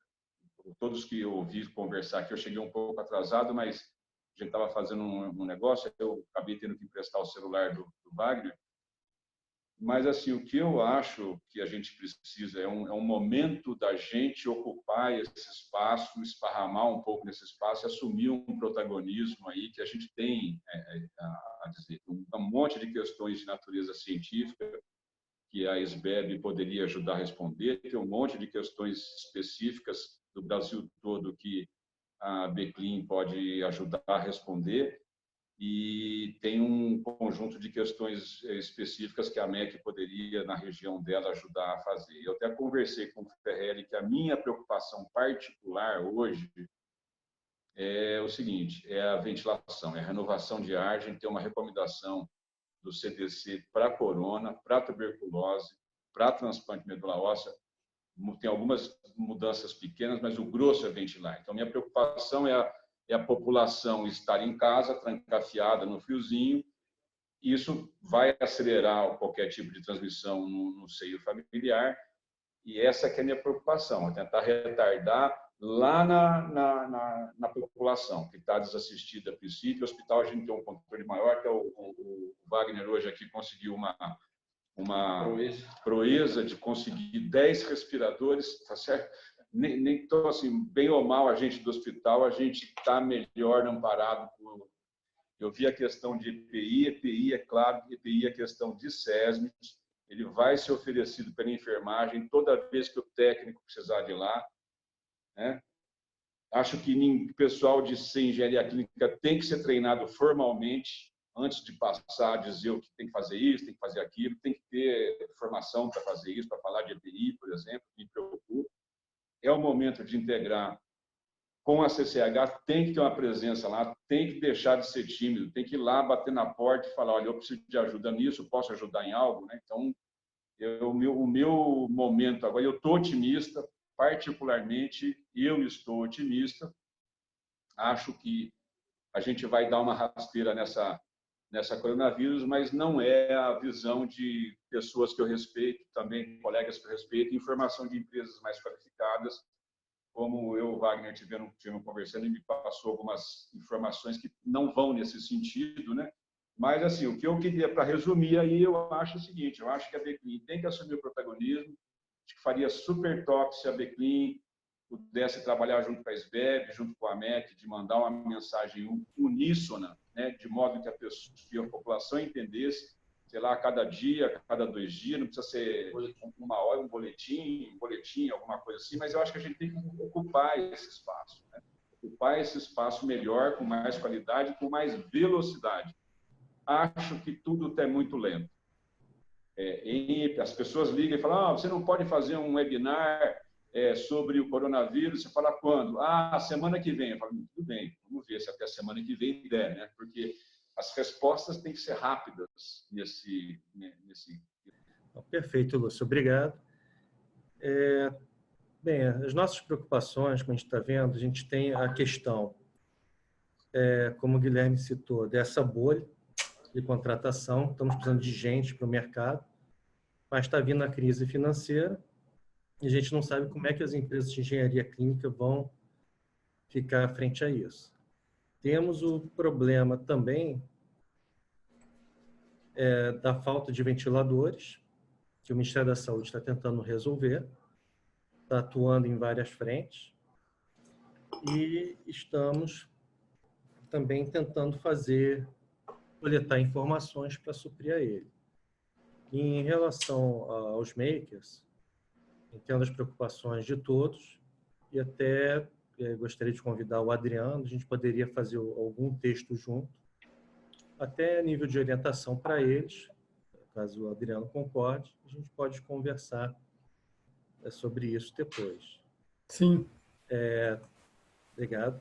Speaker 12: Todos que eu ouvi conversar aqui, eu cheguei um pouco atrasado, mas a gente estava fazendo um negócio, eu acabei tendo que emprestar o celular do Wagner. Mas, assim, o que eu acho que a gente precisa é um momento da gente ocupar esse espaço, esparramar um pouco nesse espaço e assumir um protagonismo aí que a gente tem a dizer. Um monte de questões de natureza científica que a SBEB poderia ajudar a responder, tem um monte de questões específicas do Brasil todo que a Beclean pode ajudar a responder, e tem um conjunto de questões específicas que a MEC poderia, na região dela, ajudar a fazer. Eu até conversei com o Ferreri que a minha preocupação particular hoje é o seguinte, é a ventilação, é a renovação de ar. A gente tem uma recomendação do CDC para corona, para tuberculose, para transplante de medula óssea. Tem algumas mudanças pequenas, mas o grosso é ventilar. Então, minha preocupação é a população estar em casa, trancafiada no fiozinho. Isso vai acelerar qualquer tipo de transmissão no seio familiar, e essa que é a minha preocupação, é tentar retardar lá na população, que está desassistida a princípio. O hospital a gente tem um controle maior, que o Wagner hoje aqui conseguiu uma proeza de conseguir 10 respiradores, tá certo? Nem então, assim, bem ou mal, a gente do hospital, a gente está melhor amparado. Eu vi a questão de EPI é claro, EPI é questão de SESMIS, ele vai ser oferecido pela enfermagem toda vez que o técnico precisar de lá, né? Acho que o pessoal de engenharia clínica tem que ser treinado formalmente antes de passar a dizer o que tem que fazer isso, tem que fazer aquilo, tem que ter formação para fazer isso, para falar de EPI, por exemplo, me preocupa. É o momento de integrar com a CCH, tem que ter uma presença lá, tem que deixar de ser tímido, tem que ir lá bater na porta e falar, olha, eu preciso de ajuda nisso, posso ajudar em algo, né? Então, o meu momento agora, eu estou otimista, particularmente eu estou otimista, acho que a gente vai dar uma rasteira nessa coronavírus, mas não é a visão de pessoas que eu respeito, também colegas que eu respeito, informação de empresas mais qualificadas, como eu e o Wagner tivemos conversando, e me passou algumas informações que não vão nesse sentido, né? Mas, assim, o que eu queria, para resumir aí, eu acho o seguinte, eu acho que a Beclean tem que assumir o protagonismo, acho que faria super top se a Beclean pudesse trabalhar junto com a SBEB, junto com a MEC, de mandar uma mensagem uníssona, né, de modo que a população entendesse, sei lá, a cada dia, a cada 2 dias, não precisa ser uma hora, um boletim, alguma coisa assim, mas eu acho que a gente tem que ocupar esse espaço, né? Ocupar esse espaço melhor, com mais qualidade, com mais velocidade. Acho que tudo está muito lento. As pessoas ligam e falam, você não pode fazer um webinar sobre o coronavírus. Você fala quando? Semana que vem. Eu falo, tudo bem, vamos ver se até a semana que vem der, né? Porque as respostas têm que ser rápidas nesse...
Speaker 1: Perfeito, Lúcio. Obrigado. Bem, as nossas preocupações, como a gente está vendo, a gente tem a questão, como o Guilherme citou, dessa bolha de contratação. Estamos precisando de gente para o mercado, mas está vindo a crise financeira e a gente não sabe como é que as empresas de engenharia clínica vão ficar frente a isso. Temos o problema também da falta de ventiladores, que o Ministério da Saúde está tentando resolver, está atuando em várias frentes, e estamos também tentando coletar informações para suprir a ele. Em relação aos makers, entendo as preocupações de todos, e até gostaria de convidar o Adriano, a gente poderia fazer algum texto junto, até nível de orientação para eles, caso o Adriano concorde, a gente pode conversar sobre isso depois.
Speaker 6: Sim.
Speaker 1: Obrigado.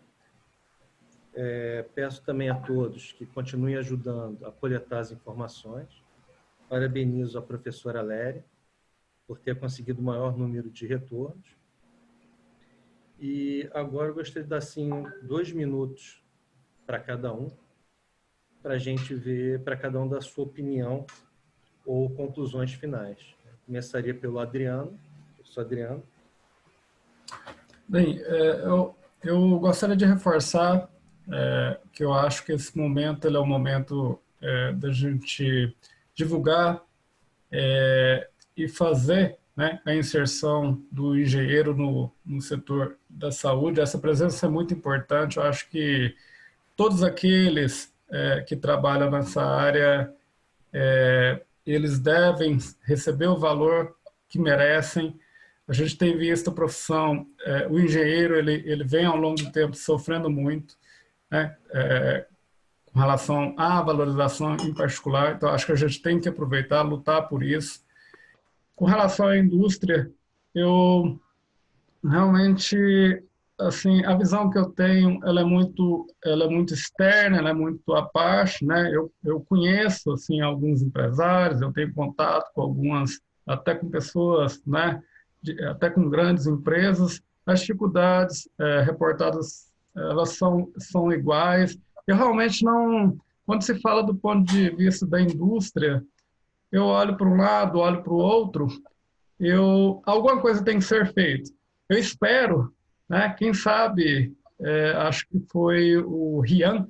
Speaker 1: Peço também a todos que continuem ajudando a coletar as informações. Parabenizo a professora Léria por ter conseguido o maior número de retornos. E agora eu gostaria de dar, assim, 2 minutos para cada um, para a gente ver, para cada um dar sua opinião ou conclusões finais. Começaria pelo Adriano. Professor Adriano.
Speaker 6: Bem, eu gostaria de reforçar que eu acho que esse momento ele é o momento da gente divulgar e fazer, né, a inserção do engenheiro no setor da saúde. Essa presença é muito importante. Eu acho que todos aqueles que trabalham nessa área, eles devem receber o valor que merecem. A gente tem visto a profissão, o engenheiro, ele vem ao longo do tempo sofrendo muito, né, com relação à valorização em particular. Então, acho que a gente tem que aproveitar, lutar por isso. Com relação à indústria, eu realmente, assim, a visão que eu tenho, ela é muito externa, ela é muito à parte, né? Eu conheço, assim, alguns empresários, eu tenho contato com algumas, até com pessoas, né? Até com grandes empresas. As dificuldades reportadas, elas são iguais. Eu realmente não, quando se fala do ponto de vista da indústria, eu olho para um lado, olho para o outro, alguma coisa tem que ser feita. Eu espero, né, quem sabe, acho que foi o Rian,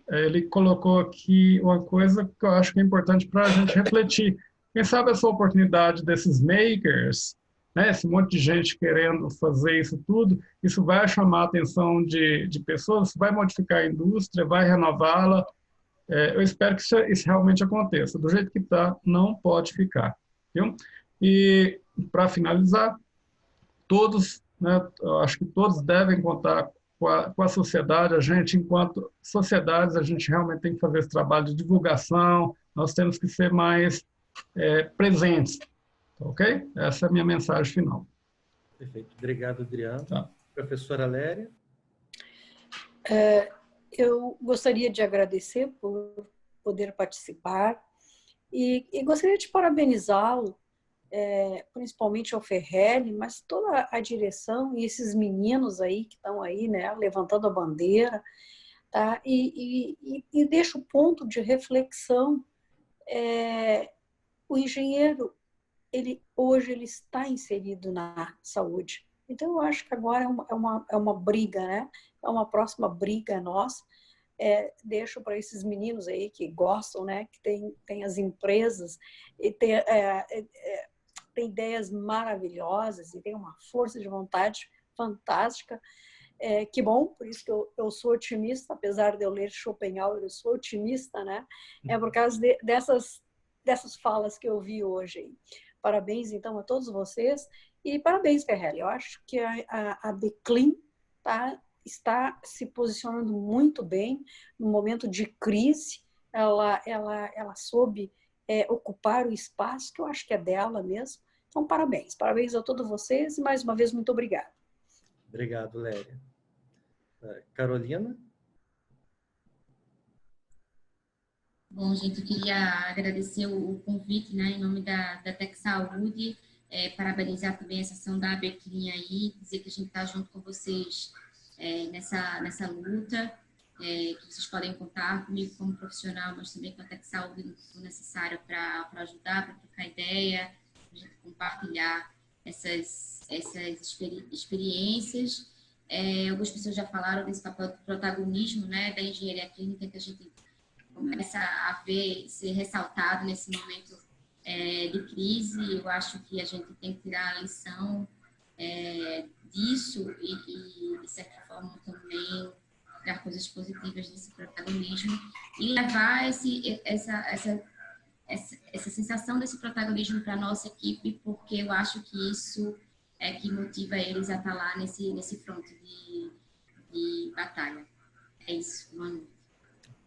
Speaker 6: ele colocou aqui uma coisa que eu acho que é importante para a gente refletir. Quem sabe essa oportunidade desses makers, né, esse monte de gente querendo fazer isso tudo, isso vai chamar a atenção de pessoas, vai modificar a indústria, vai renová-la. Eu espero que isso realmente aconteça. Do jeito que está, não pode ficar. Viu? E, para finalizar, todos, né, eu acho que todos devem contar com a sociedade. A gente, enquanto sociedades, a gente realmente tem que fazer esse trabalho de divulgação, nós temos que ser mais presentes. Ok? Essa é a minha mensagem final.
Speaker 1: Perfeito. Obrigado, Adriano.
Speaker 6: Tá.
Speaker 1: Professora Léria?
Speaker 5: Eu gostaria de agradecer por poder participar e gostaria de parabenizá-lo, principalmente ao Ferrelli, mas toda a direção e esses meninos aí que estão aí, né, levantando a bandeira, tá? E deixo o ponto de reflexão. O engenheiro, hoje ele está inserido na saúde. Então, eu acho que agora é uma briga, né? É uma próxima briga nossa. Deixo para esses meninos aí que gostam, né? Que tem as empresas e tem ideias maravilhosas e tem uma força de vontade fantástica. Que bom, por isso que eu sou otimista, apesar de eu ler Schopenhauer, eu sou otimista, né? É por causa dessas falas que eu vi hoje aí. Parabéns, então, a todos vocês. E parabéns, Ferrelli. Eu acho que a Beclean está se posicionando muito bem no momento de crise. Ela soube ocupar o espaço que eu acho que é dela mesmo. Então, parabéns. Parabéns a todos vocês e, mais uma vez, muito obrigada.
Speaker 1: Obrigado, Léria. Carolina?
Speaker 7: Bom, gente, eu queria agradecer o convite, né, em nome da Tec Saúde, parabenizar também a sessão da Beclean aí, dizer que a gente está junto com vocês nessa luta, que vocês podem contar comigo como profissional, mas também com a Tec Saúde no que for necessário para ajudar, para trocar ideia, para a gente compartilhar essas experiências. Algumas pessoas já falaram desse papel de protagonismo, né, da engenharia clínica, que a gente começa a ver ser ressaltado nesse momento de crise. Eu acho que a gente tem que tirar a lição disso e, de certa forma, também tirar coisas positivas desse protagonismo e levar essa sensação desse protagonismo para a nossa equipe, porque eu acho que isso é que motiva eles a estar lá nesse fronte de batalha. É isso, mano.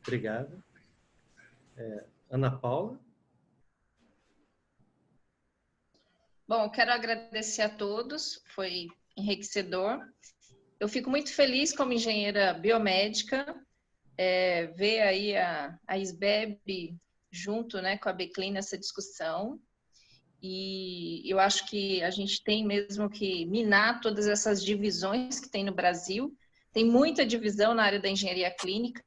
Speaker 1: Obrigado. Ana Paula?
Speaker 4: Bom, eu quero agradecer a todos, foi enriquecedor. Eu fico muito feliz como engenheira biomédica, ver aí a SBEB junto, né, com a Beclean nessa discussão. E eu acho que a gente tem mesmo que minar todas essas divisões que tem no Brasil. Tem muita divisão na área da engenharia clínica.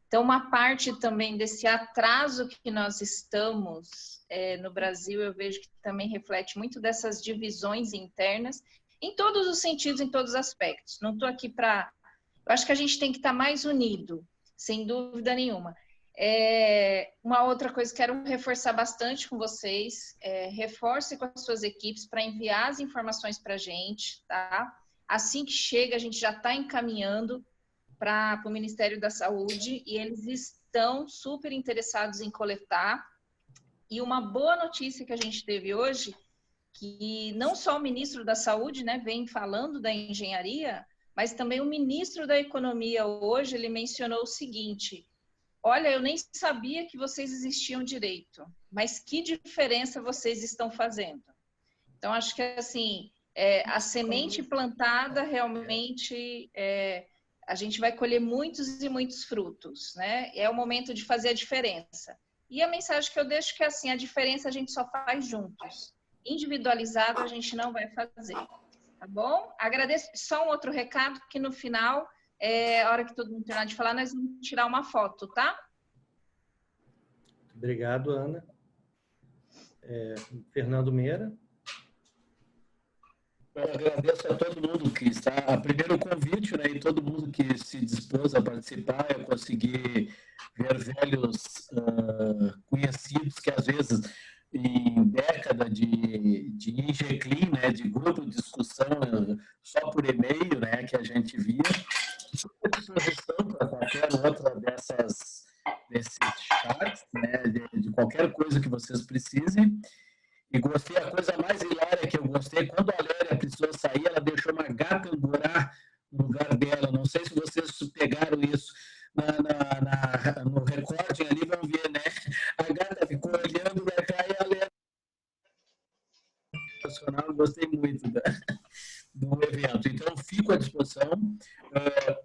Speaker 4: Então, uma parte também desse atraso que nós estamos no Brasil, eu vejo que também reflete muito dessas divisões internas, em todos os sentidos, em todos os aspectos. Não estou aqui para... Eu acho que a gente tem que estar mais unido, sem dúvida nenhuma. Uma outra coisa que quero reforçar bastante com vocês, reforce com as suas equipes para enviar as informações para a gente, tá? Assim que chega, a gente já está encaminhando para o Ministério da Saúde e eles estão super interessados em coletar. E uma boa notícia que a gente teve hoje, que não só o ministro da Saúde, né, vem falando da engenharia, mas também o ministro da Economia hoje, ele mencionou o seguinte: olha, eu nem sabia que vocês existiam direito, mas que diferença vocês estão fazendo. Então, acho que, assim, a semente plantada, realmente, a gente vai colher muitos e muitos frutos, né? É o momento de fazer a diferença. E a mensagem que eu deixo é que, assim, a diferença a gente só faz juntos. Individualizado, a gente não vai fazer. Tá bom? Agradeço. Só um outro recado, que no final, a hora que todo mundo terminar de falar, nós vamos tirar uma foto, tá?
Speaker 1: Obrigado, Ana. Fernando Meira.
Speaker 11: Eu agradeço a todo mundo que está... Primeiro o convite, né, e todo mundo que se dispôs a participar. Eu consegui ver velhos conhecidos que, às vezes, em década de IngeClean, né, de grupo de discussão só por e-mail, né, que a gente via. Estou à disposição para qualquer outra desses chats, né, de qualquer coisa que vocês precisem. E gostei, a coisa mais hilária que eu gostei, quando a Léria precisou sair, ela deixou uma gata andorar no lugar dela. Não sei se vocês pegaram isso no recording ali, vão ver, né? A gata ficou olhando para cá e a Léria... Eu gostei muito do evento. Então, fico à disposição.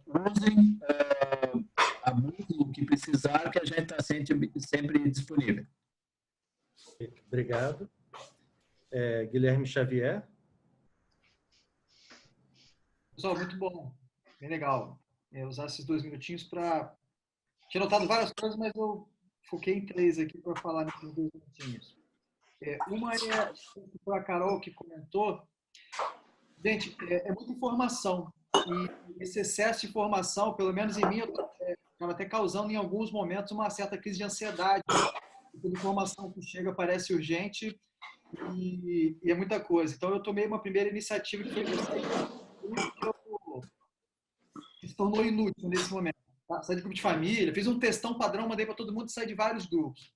Speaker 11: Usem, abusem o que precisar, que a gente está sempre disponível.
Speaker 1: Obrigado. Guilherme Xavier.
Speaker 9: Pessoal, muito bom. Bem legal. Usar esses 2 minutinhos para... Tinha notado várias coisas, mas eu foquei em 3 aqui para falar nesses 2 minutinhos. Uma para a Carol, que comentou. Gente, é muita informação. E esse excesso de informação, pelo menos em mim, estava até causando em alguns momentos uma certa crise de ansiedade. A informação que chega parece urgente e é muita coisa. Então, eu tomei uma primeira iniciativa que foi que se tornou inútil nesse momento. Tá? Saí de grupo de família, fiz um textão padrão, mandei para todo mundo sair de vários grupos.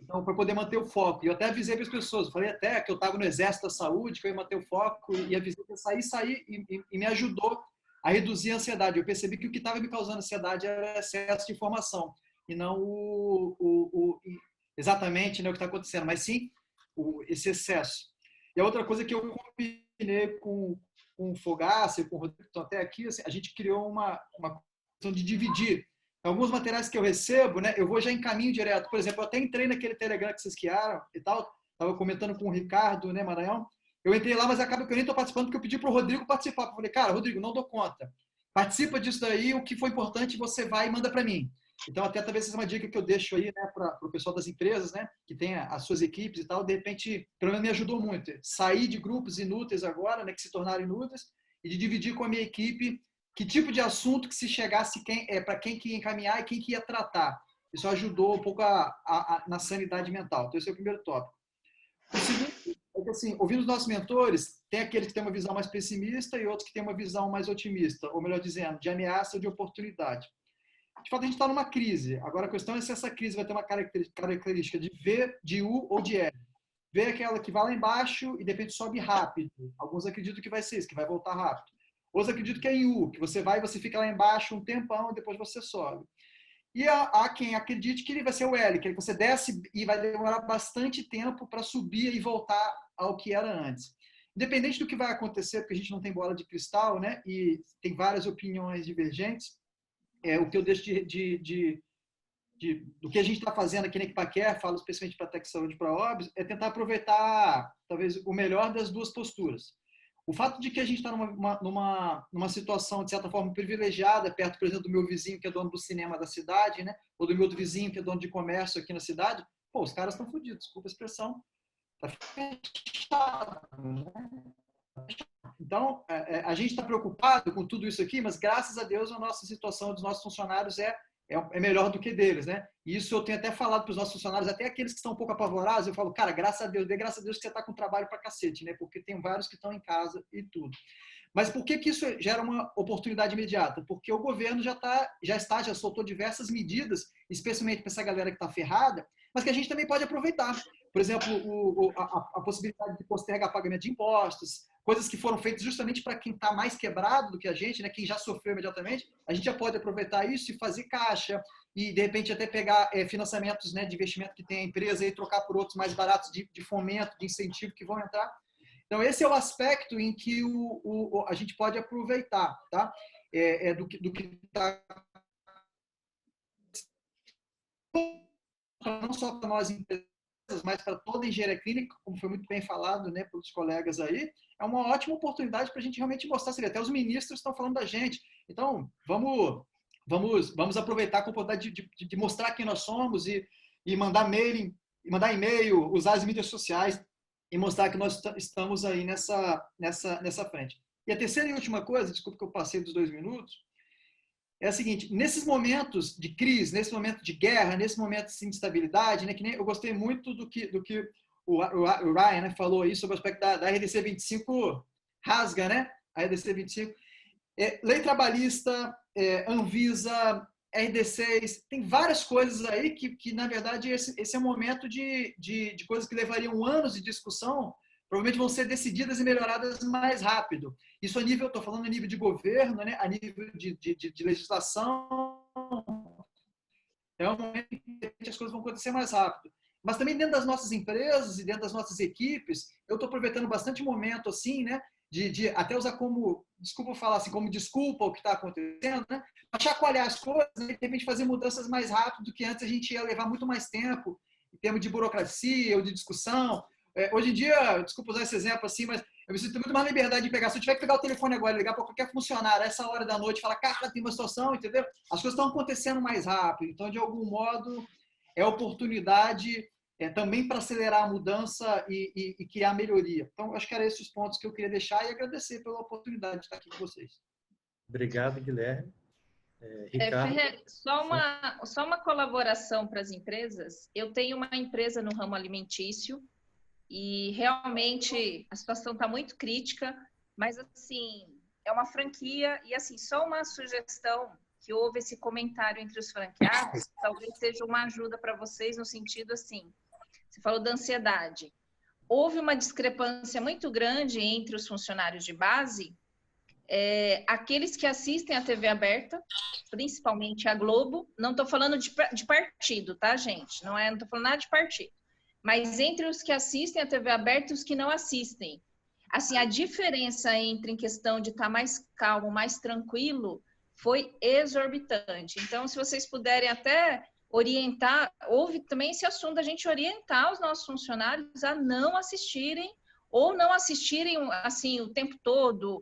Speaker 9: Então, para poder manter o foco. E eu até avisei para as pessoas, eu falei até que eu estava no Exército da Saúde, que eu ia manter o foco, e avisei que eu saí e me ajudou a reduzir a ansiedade. Eu percebi que o que estava me causando ansiedade era excesso de informação, e não exatamente, né, o que está acontecendo, mas sim esse excesso. E a outra coisa que eu combinei com o Fogaça e com o Rodrigo, que estão até aqui, assim, a gente criou uma questão de dividir. Alguns materiais que eu recebo, né, eu vou já em caminho direto. Por exemplo, eu até entrei naquele Telegram que vocês criaram e tal, estava comentando com o Ricardo, né, Maranhão. Eu entrei lá, mas acaba que eu nem estou participando, porque eu pedi para o Rodrigo participar. Eu falei, cara, Rodrigo, não dou conta. Participa disso daí, o que for importante você vai e manda para mim. Então, até talvez seja uma dica que eu deixo aí, né, para o pessoal das empresas, né, que tem as suas equipes e tal. De repente, pelo menos me ajudou muito. Sair de grupos inúteis agora, né, que se tornaram inúteis, e de dividir com a minha equipe que tipo de assunto que se chegasse para quem que ia encaminhar e quem que ia tratar. Isso ajudou um pouco na sanidade mental. Então, esse é o primeiro tópico. O segundo é que, assim, ouvindo os nossos mentores, tem aqueles que têm uma visão mais pessimista e outros que têm uma visão mais otimista, ou melhor dizendo, de ameaça ou de oportunidade. De fato, a gente está numa crise. Agora, a questão é se essa crise vai ter uma característica de V, de U ou de L. V é aquela que vai lá embaixo e, de repente, sobe rápido. Alguns acreditam que vai ser isso, que vai voltar rápido. Outros acreditam que é em U, que você vai e você fica lá embaixo um tempão e depois você sobe. E há quem acredite que ele vai ser o L, que você desce e vai demorar bastante tempo para subir e voltar ao que era antes. Independente do que vai acontecer, porque a gente não tem bola de cristal, né? E tem várias opiniões divergentes, o que eu deixo do que a gente está fazendo aqui na Equipaquer, falo especialmente para a Tec Saúde e para a OBS, é tentar aproveitar, talvez, o melhor das duas posturas. O fato de que a gente está numa situação, de certa forma, privilegiada, perto, por exemplo, do meu vizinho, que é dono do cinema da cidade, né? Ou do meu outro vizinho, que é dono de comércio aqui na cidade, pô, os caras estão fodidos, desculpa a expressão. Está fechado, né? Então, a gente está preocupado com tudo isso aqui, mas graças a Deus a nossa situação dos nossos funcionários é é melhor do que deles, né? E isso eu tenho até falado para os nossos funcionários, até aqueles que estão um pouco apavorados, eu falo, cara, graças a Deus, dê graças a Deus que você está com trabalho para cacete, né? Porque tem vários que estão em casa e tudo. Mas por que isso gera uma oportunidade imediata? Porque o governo já soltou diversas medidas, especialmente para essa galera que está ferrada, mas que a gente também pode aproveitar. Por exemplo, a possibilidade de postergar pagamento de impostos, coisas que foram feitas justamente para quem está mais quebrado do que a gente, né? Quem já sofreu imediatamente, a gente já pode aproveitar isso e fazer caixa e, de repente, até pegar financiamentos, né, de investimento que tem a empresa e trocar por outros mais baratos de fomento, de incentivo que vão entrar. Então, esse é o aspecto em que a gente pode aproveitar, tá? Do que está... Não só para nós empresas, mas para toda a engenharia clínica, como foi muito bem falado, né, pelos colegas aí, é uma ótima oportunidade para a gente realmente mostrar. Até os ministros estão falando da gente. Então, vamos aproveitar a oportunidade de mostrar quem nós somos e mandar e-mail, usar as mídias sociais e mostrar que nós estamos aí nessa frente. E a terceira e última coisa, desculpa que eu passei dos 2 minutos, é a seguinte: nesses momentos de crise, nesse momento de guerra, nesse momento de instabilidade, né, que nem eu gostei muito do que o Ryan, né, falou aí sobre o aspecto da RDC 25 rasga, né? A RDC 25, lei trabalhista, Anvisa, RD6, tem várias coisas aí que na verdade, esse é um momento de coisas que levariam anos de discussão, provavelmente vão ser decididas e melhoradas mais rápido. Isso a nível, estou falando a nível de governo, né? A nível de legislação, é um momento em que as coisas vão acontecer mais rápido. Mas também dentro das nossas empresas e dentro das nossas equipes, eu estou aproveitando bastante momento assim, né? De até usar como, desculpa falar assim, como desculpa o que está acontecendo, né? Para chacoalhar as coisas, né? De repente fazer mudanças mais rápido do que antes a gente ia levar muito mais tempo, em termos de burocracia ou de discussão. Hoje em dia, desculpa usar esse exemplo assim, mas eu me sinto muito mais liberdade de pegar. Se eu tiver que pegar o telefone agora e ligar para qualquer funcionário a essa hora da noite e falar, cara, tem uma situação, entendeu? As coisas estão acontecendo mais rápido. Então, de algum modo, é oportunidade também para acelerar a mudança e criar melhoria. Então, acho que eram esses os pontos que eu queria deixar e agradecer pela oportunidade de estar aqui com vocês.
Speaker 1: Obrigado, Guilherme. Ricardo?
Speaker 4: Ferrer, só uma colaboração para as empresas. Eu tenho uma empresa no ramo alimentício e realmente a situação está muito crítica, mas assim, é uma franquia e assim, só uma sugestão, que houve esse comentário entre os franqueados, talvez seja uma ajuda para vocês no sentido assim, você falou da ansiedade. Houve uma discrepância muito grande entre os funcionários de base, aqueles que assistem à TV aberta, principalmente a Globo, não estou falando de partido, tá, gente? Não estou falando nada de partido. Mas entre os que assistem à TV aberta e os que não assistem. Assim, a diferença em questão de estar mais calmo, mais tranquilo, foi exorbitante. Então, se vocês puderem até orientar, houve também esse assunto da gente orientar os nossos funcionários a não assistirem, ou não assistirem assim o tempo todo,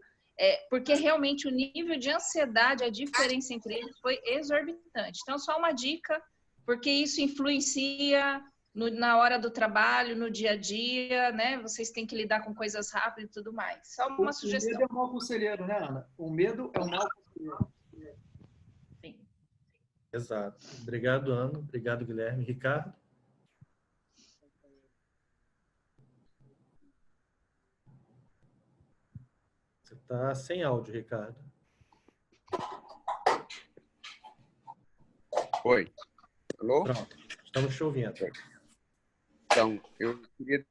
Speaker 4: porque realmente o nível de ansiedade, a diferença entre eles foi exorbitante. Então, só uma dica, porque isso influencia na hora do trabalho, no dia a dia, né? Vocês têm que lidar com coisas rápidas e tudo mais. Só uma sugestão.
Speaker 9: O medo é o mau conselheiro, né, Ana? O medo é o mau conselheiro.
Speaker 4: Sim.
Speaker 1: Exato. Obrigado, Ana. Obrigado, Guilherme. Ricardo? Você está sem áudio, Ricardo.
Speaker 3: Oi. Alô?
Speaker 1: Pronto. Estamos te ouvindo.
Speaker 3: Então, eu queria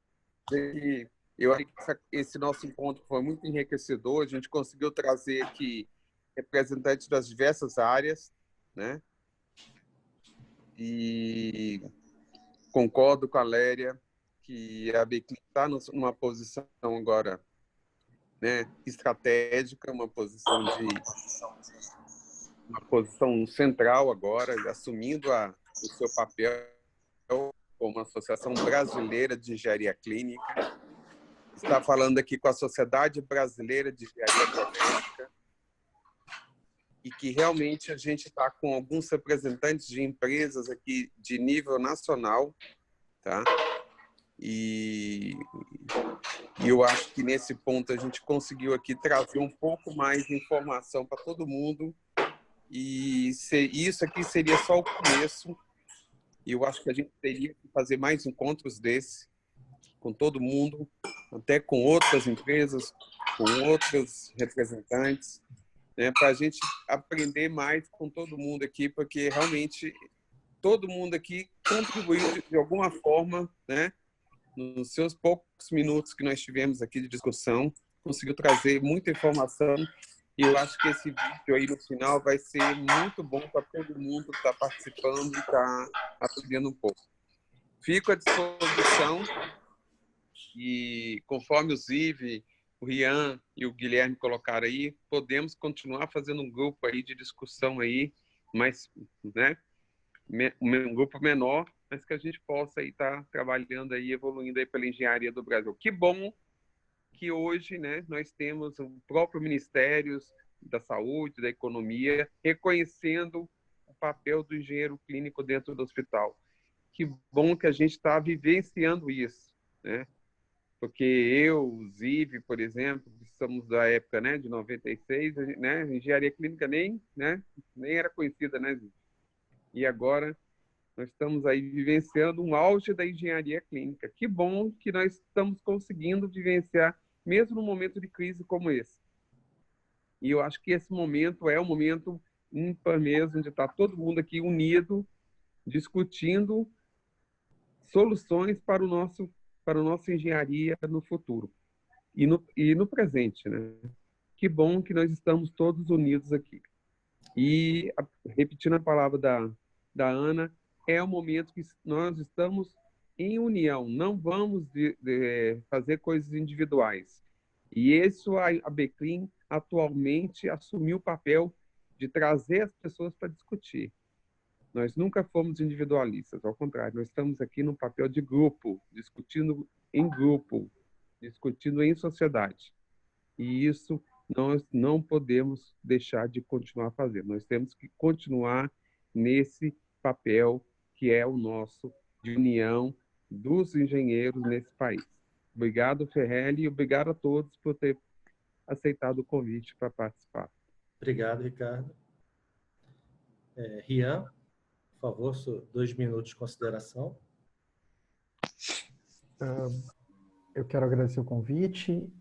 Speaker 3: dizer que eu acho que esse nosso encontro foi muito enriquecedor. A gente conseguiu trazer aqui representantes das diversas áreas, né? E concordo com a Léria que a Beclin está numa posição agora, né, estratégica, uma posição central agora, assumindo o seu papel como Associação Brasileira de Engenharia Clínica. Está falando aqui com a Sociedade Brasileira de Engenharia Biomédica e que realmente a gente está com alguns representantes de empresas aqui de nível nacional, tá? E eu acho que nesse ponto a gente conseguiu aqui trazer um pouco mais de informação para todo mundo E isso aqui seria só o começo. E eu acho que a gente teria que fazer mais encontros desse com todo mundo, até com outras empresas, com outros representantes, né, para a gente aprender mais com todo mundo aqui, porque realmente todo mundo aqui contribuiu de alguma forma, né, nos seus poucos minutos que nós tivemos aqui de discussão, conseguiu trazer muita informação. E eu acho que esse vídeo aí no final vai ser muito bom para todo mundo que está participando e está aprendendo um pouco. Fico à disposição e, conforme o Ziv, o Rian e o Guilherme colocaram aí, podemos continuar fazendo um grupo aí de discussão aí, mas, né, um grupo menor, mas que a gente possa aí estar trabalhando aí, evoluindo aí pela engenharia do Brasil. Que bom que hoje, né, nós temos o próprio Ministério da Saúde, da Economia, reconhecendo o papel do engenheiro clínico dentro do hospital. Que bom que a gente está vivenciando isso, né? Porque eu, o Ziv, por exemplo, que somos da época, né, de 96, né, engenharia clínica nem era conhecida, né, Ziv? E agora nós estamos aí vivenciando um auge da engenharia clínica. Que bom que nós estamos conseguindo vivenciar, mesmo num momento de crise como esse. E eu acho que esse momento é um momento ímpar mesmo, de estar todo mundo aqui unido, discutindo soluções para a nossa engenharia no futuro e no presente, né? Que bom que nós estamos todos unidos aqui. E, repetindo a palavra da Ana, é o momento que nós estamos em união, não vamos fazer coisas individuais. E isso a Beclean atualmente assumiu o papel de trazer as pessoas para discutir. Nós nunca fomos individualistas, ao contrário, nós estamos aqui no papel de grupo, discutindo em grupo, discutindo em sociedade. E isso nós não podemos deixar de continuar fazendo. Nós temos que continuar nesse papel que é o nosso, de união dos engenheiros nesse país. Obrigado, Ferrelli, e obrigado a todos por ter aceitado o convite para participar.
Speaker 1: Obrigado, Ricardo. Rian, por favor, 2 minutos de consideração.
Speaker 10: Eu quero agradecer o convite.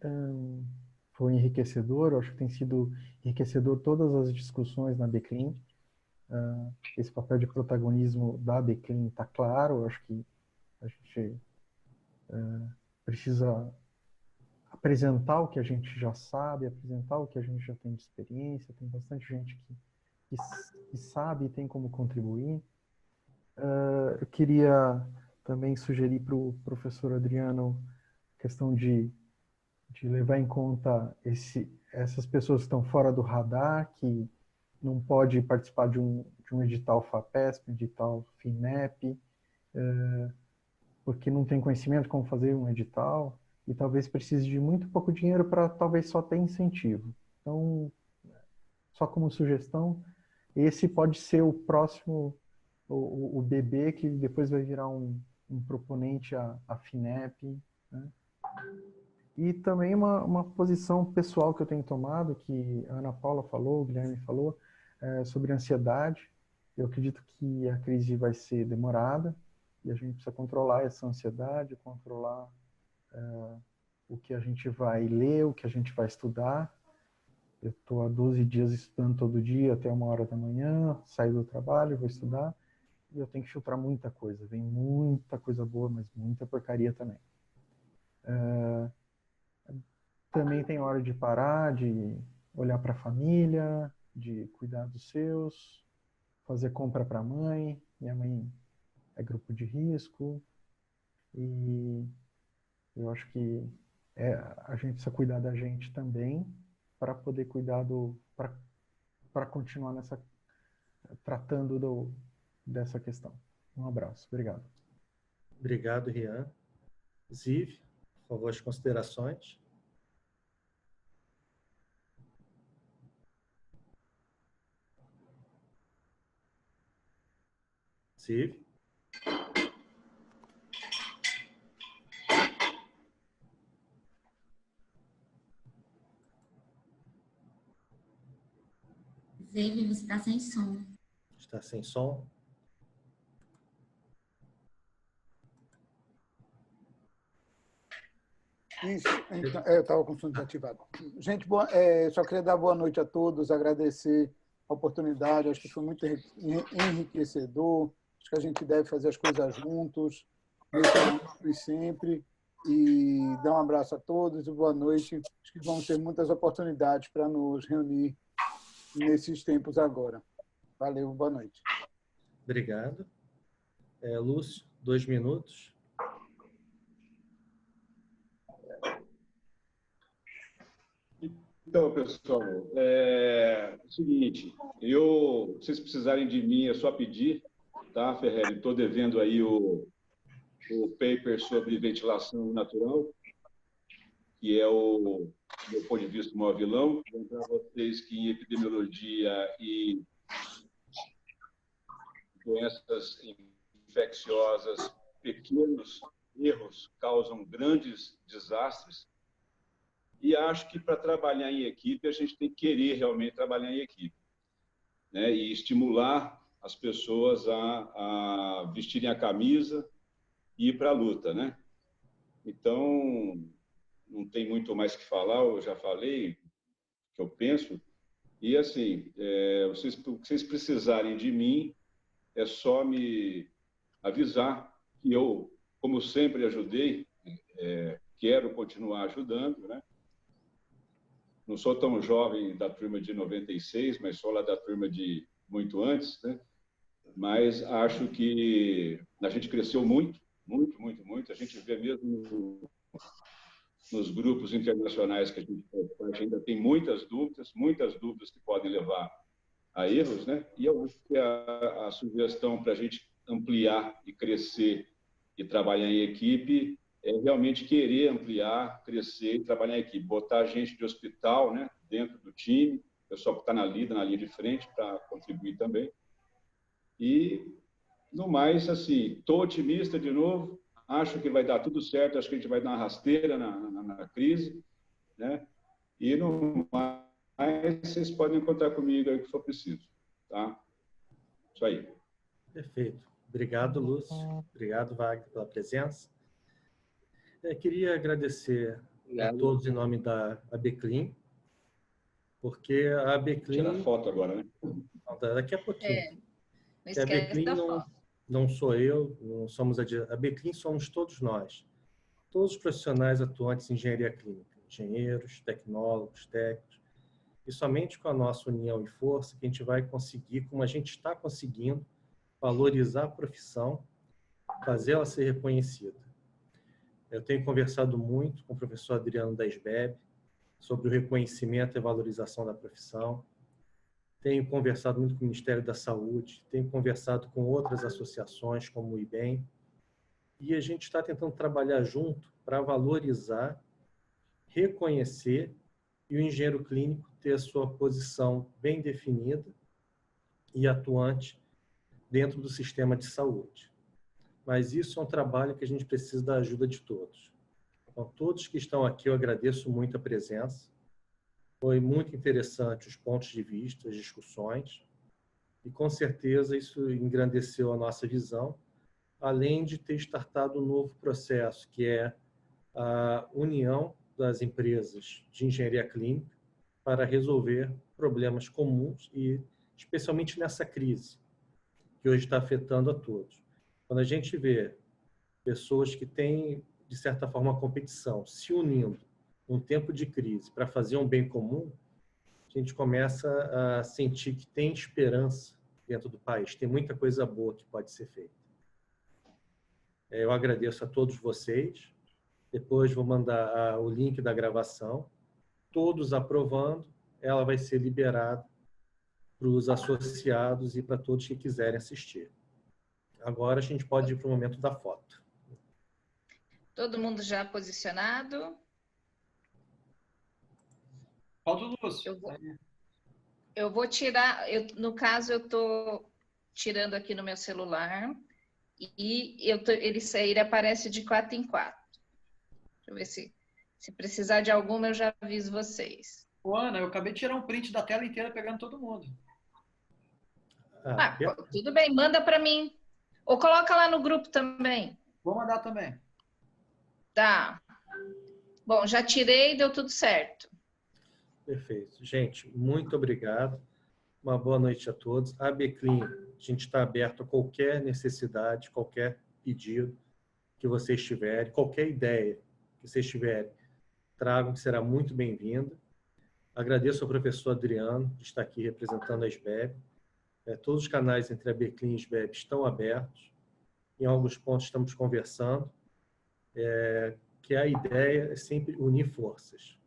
Speaker 10: Foi enriquecedor, eu acho que tem sido enriquecedor todas as discussões na Beclean. Esse papel de protagonismo da Beclean está claro, eu acho que a gente precisa apresentar o que a gente já sabe, apresentar o que a gente já tem de experiência, tem bastante gente que sabe e tem como contribuir. Eu queria também sugerir para o professor Adriano a questão de levar em conta essas pessoas que estão fora do radar, que não pode participar de um edital FAPESP, edital FINEP, porque não tem conhecimento de como fazer um edital, e talvez precise de muito pouco dinheiro para talvez só ter incentivo. Então, só como sugestão, esse pode ser o próximo, o bebê que depois vai virar um proponente à FINEP, né? E também uma posição pessoal que eu tenho tomado, que a Ana Paula falou, o Guilherme falou, sobre ansiedade. Eu acredito que a crise vai ser demorada e a gente precisa controlar essa ansiedade, controlar o que a gente vai ler, o que a gente vai estudar. Eu estou há 12 dias estudando todo dia, até 1h da manhã, saio do trabalho, vou estudar, e eu tenho que filtrar muita coisa. Vem muita coisa boa, mas muita porcaria também. Também tem hora de parar, de olhar para a família, de cuidar dos seus, fazer compra para a mãe. Minha mãe é grupo de risco. E eu acho que a gente precisa cuidar da gente também para poder cuidar para continuar tratando dessa questão. Um abraço. Obrigado.
Speaker 1: Obrigado, Rian. Ziv, por favor, as considerações. Ziv.
Speaker 7: David, você está sem som.
Speaker 1: Está sem som?
Speaker 2: Isso, então, eu estava com o som desativado. Gente, só queria dar boa noite a todos, agradecer a oportunidade, acho que foi muito enriquecedor, acho que a gente deve fazer as coisas juntos, e sempre, e dar um abraço a todos e boa noite. Acho que vamos ter muitas oportunidades para nos reunir nesses tempos agora. Valeu, boa noite.
Speaker 1: Obrigado. Lúcio, 2 minutos.
Speaker 12: Então, pessoal, é o seguinte, se vocês precisarem de mim, é só pedir, tá, Ferreri? Estou devendo aí o paper sobre ventilação natural, que é do meu ponto de vista, o maior vilão. Vou lembrar vocês que em epidemiologia e doenças infecciosas, pequenos erros causam grandes desastres. E acho que para trabalhar em equipe, a gente tem que querer realmente trabalhar em equipe, né? E estimular as pessoas a vestirem a camisa e ir para a luta, né? Então, não tem muito mais que falar, eu já falei o que eu penso. E, assim, o que vocês precisarem de mim, é só me avisar que eu, como sempre ajudei, quero continuar ajudando, né? Não sou tão jovem da turma de 96, mas sou lá da turma de muito antes, né? Mas acho que a gente cresceu muito, muito, muito, muito. A gente vê mesmo nos grupos internacionais que a gente faz parte, ainda tem muitas dúvidas que podem levar a erros, né? E eu acho que a sugestão para a gente ampliar e crescer e trabalhar em equipe é realmente querer ampliar, crescer e trabalhar em equipe, botar gente de hospital, né, dentro do time, o pessoal que está na linha de frente para contribuir também. E, no mais, assim, estou otimista de novo, acho que vai dar tudo certo, acho que a gente vai dar uma rasteira na crise, né? E, no mais, vocês podem contar comigo aí que for preciso, tá? Isso aí.
Speaker 1: Perfeito. Obrigado, Lúcio. Obrigado, Wagner, pela presença. Queria agradecer a todos em nome da ABCLIN, porque a ABCLIN...
Speaker 12: Tirar foto agora, né?
Speaker 1: Daqui a pouquinho.
Speaker 4: Não esquece da foto.
Speaker 1: Não sou eu, não somos a ABCLIN, somos todos nós. Todos os profissionais atuantes em engenharia clínica, engenheiros, tecnólogos, técnicos. E somente com a nossa união e força que a gente vai conseguir, como a gente está conseguindo, valorizar a profissão, fazer ela ser reconhecida. Eu tenho conversado muito com o professor Adriano da SBEB sobre o reconhecimento e valorização da profissão. Tenho conversado muito com o Ministério da Saúde, tenho conversado com outras associações, como o IBEM, e a gente está tentando trabalhar junto para valorizar, reconhecer e o engenheiro clínico ter a sua posição bem definida e atuante dentro do sistema de saúde. Mas isso é um trabalho que a gente precisa da ajuda de todos. Então, todos que estão aqui, eu agradeço muito a presença. Foi muito interessante os pontos de vista, as discussões, e com certeza isso engrandeceu a nossa visão, além de ter startado um novo processo, que é a união das empresas de engenharia clínica para resolver problemas comuns e especialmente nessa crise que hoje está afetando a todos. Quando a gente vê pessoas que têm, de certa forma, competição, se unindo num tempo de crise para fazer um bem comum, a gente começa a sentir que tem esperança dentro do país, tem muita coisa boa que pode ser feita. Eu agradeço a todos vocês, depois vou mandar o link da gravação, todos aprovando, ela vai ser liberada para os associados e para todos que quiserem assistir. Agora a gente pode ir para o momento da foto.
Speaker 4: Todo mundo já posicionado?
Speaker 9: Falta o Lúcio.
Speaker 4: Eu vou tirar, no caso eu estou tirando aqui no meu celular e ele aparece de 4 em 4. Deixa eu ver se precisar de alguma eu já aviso vocês.
Speaker 9: Ô, Ana, eu acabei de tirar um print da tela inteira pegando todo mundo.
Speaker 4: Tudo bem, manda para mim. Ou coloca lá no grupo também.
Speaker 9: Vou mandar também.
Speaker 4: Tá. Bom, já tirei, deu tudo certo.
Speaker 1: Perfeito. Gente, muito obrigado. Uma boa noite a todos. A ABCLIN, a gente está aberto a qualquer necessidade, qualquer pedido que vocês tiverem, qualquer ideia que vocês tiverem, tragam, que será muito bem-vinda. Agradeço ao professor Adriano, que está aqui representando a SBEB. Todos os canais entre a ABCLIN e a SBEB estão abertos. Em alguns pontos estamos conversando, que a ideia é sempre unir forças.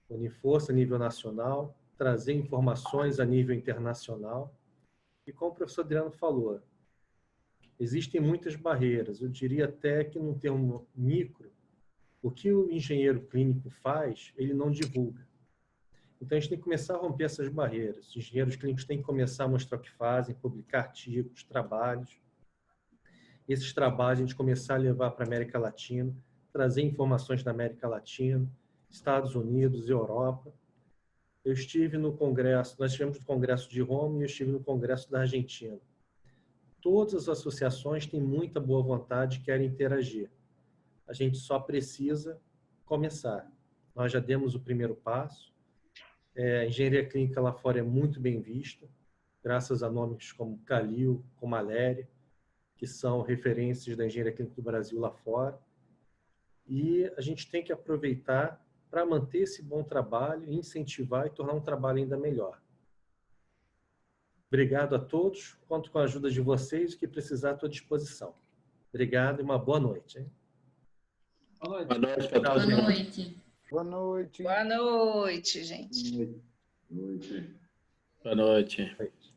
Speaker 1: Unir força a nível nacional, trazer informações a nível internacional. E como o professor Adriano falou, existem muitas barreiras. Eu diria até que, num termo micro, o que o engenheiro clínico faz, ele não divulga. Então, a gente tem que começar a romper essas barreiras. Os engenheiros clínicos têm que começar a mostrar o que fazem, publicar artigos, trabalhos. Esses trabalhos a gente começar a levar para a América Latina, trazer informações da América Latina, Estados Unidos, Europa. Eu estive no congresso, nós estivemos no congresso de Roma e eu estive no congresso da Argentina. Todas as associações têm muita boa vontade e querem interagir. A gente só precisa começar. Nós já demos o primeiro passo. A engenharia clínica lá fora é muito bem vista, graças a nomes como Calil, como Aléria, que são referências da engenharia clínica do Brasil lá fora. E a gente tem que aproveitar para manter esse bom trabalho, incentivar e tornar um trabalho ainda melhor. Obrigado a todos. Conto com a ajuda de vocês, que precisar, à tua disposição. Obrigado e uma boa noite. Hein?
Speaker 9: Boa noite.
Speaker 11: Boa noite.
Speaker 7: Boa noite.
Speaker 2: Boa noite.
Speaker 4: Boa noite, gente.
Speaker 12: Boa noite.
Speaker 11: Boa noite.
Speaker 1: Perfeito.